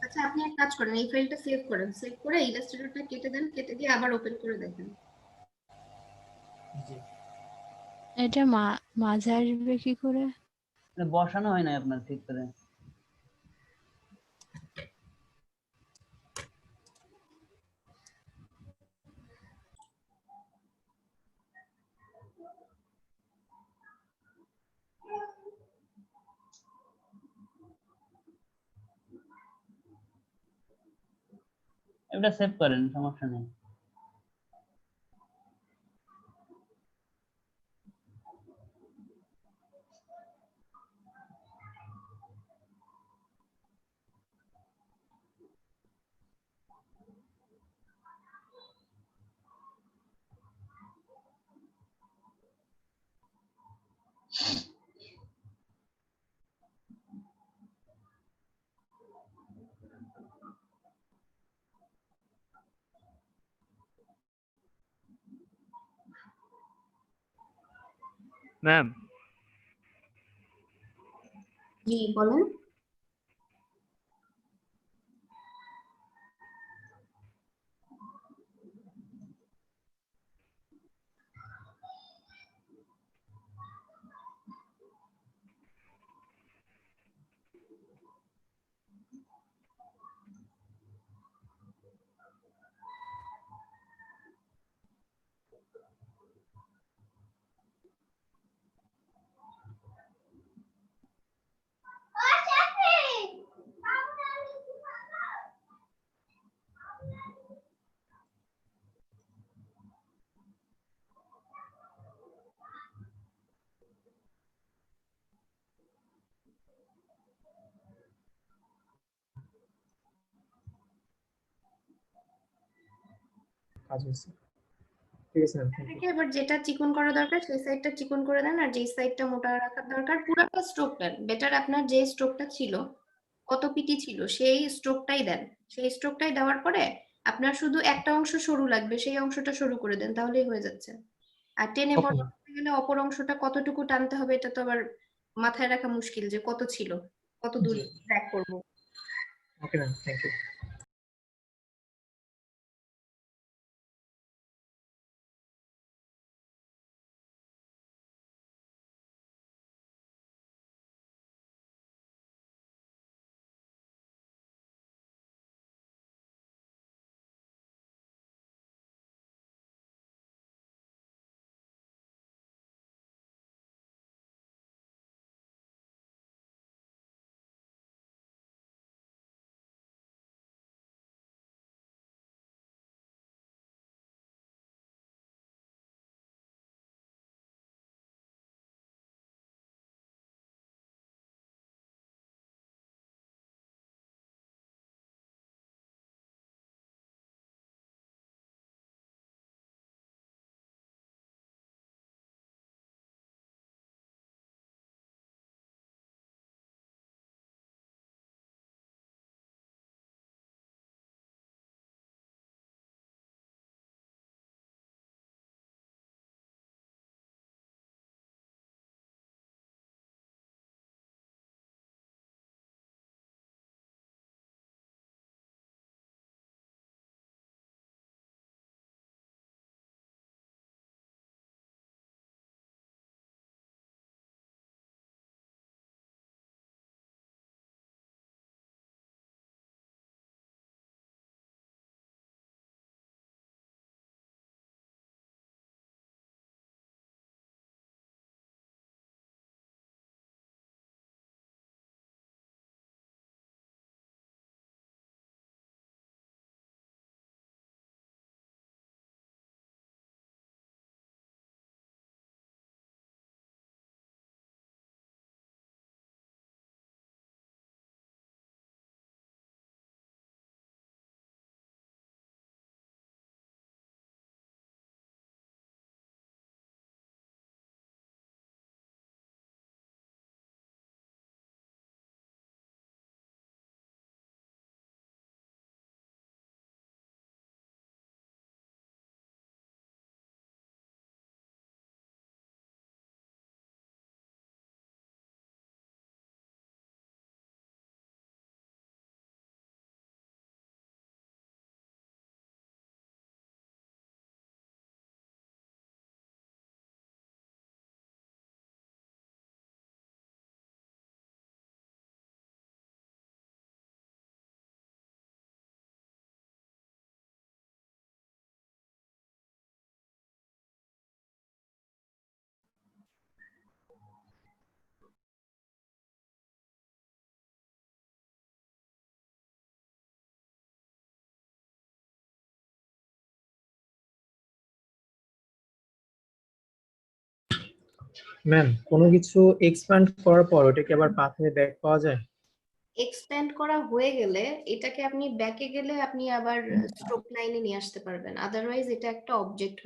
আচ্ছা, আপনি এক কাজ করেন, এই ফাইলটা সেভ করেন, সেভ করে ইলাস্ট্রেটরটা কেটে দেন, কেটে দিয়ে আবার ওপেন করে দেখেন। জি এটা মাঝে আসবে কি করে? এটা বসানো হয় না আপনার ঠিক করে। এটা সেভ করেন, সমস্যা নেই। ম্যাম জি বলেন। কাজ হয়েছে। ঠিক আছে ম্যাম, থ্যাংক ইউ। এটাকে এবার যেটা চিকন করা দরকার সেই সাইডটা চিকন করে দেন, আর যেই সাইডটা মোটা রাখার দরকার পুরোটা স্ট্রোক দেন। বেটার আপনার যে স্ট্রোকটা ছিল, কত পিটি ছিল সেই স্ট্রোকটাই দেন। সেই স্ট্রোকটাই দেওয়ার পরে আপনার শুধু একটা অংশ সরু লাগবে, সেই অংশটা সরু করে দেন, তাহলেই হয়ে যাচ্ছে। আর টেনে ওকে বড় ম্যাম, করতে গেলে অপর অংশটা কতটুকু টানতে হবে এটা তো আবার মাথায় রাখা মুশকিল যে কত ছিল, কত দূর জি ট্র্যাক করবো। Okay ma'am, thank you. Ma'am, কোনো কিছু এক্সপ্যান্ড করার পর ওটাকে আবার পাথে ব্যাক পাওয়া যায়? এক্সপ্যান্ড করা হয়ে গেলে এটাকে আপনি ব্যাকে গেলে আপনি আবার স্ট্রোক লাইনে নিয়ে আসতে পারবেন, আদারওয়াইজ এটা একটা অবজেক্ট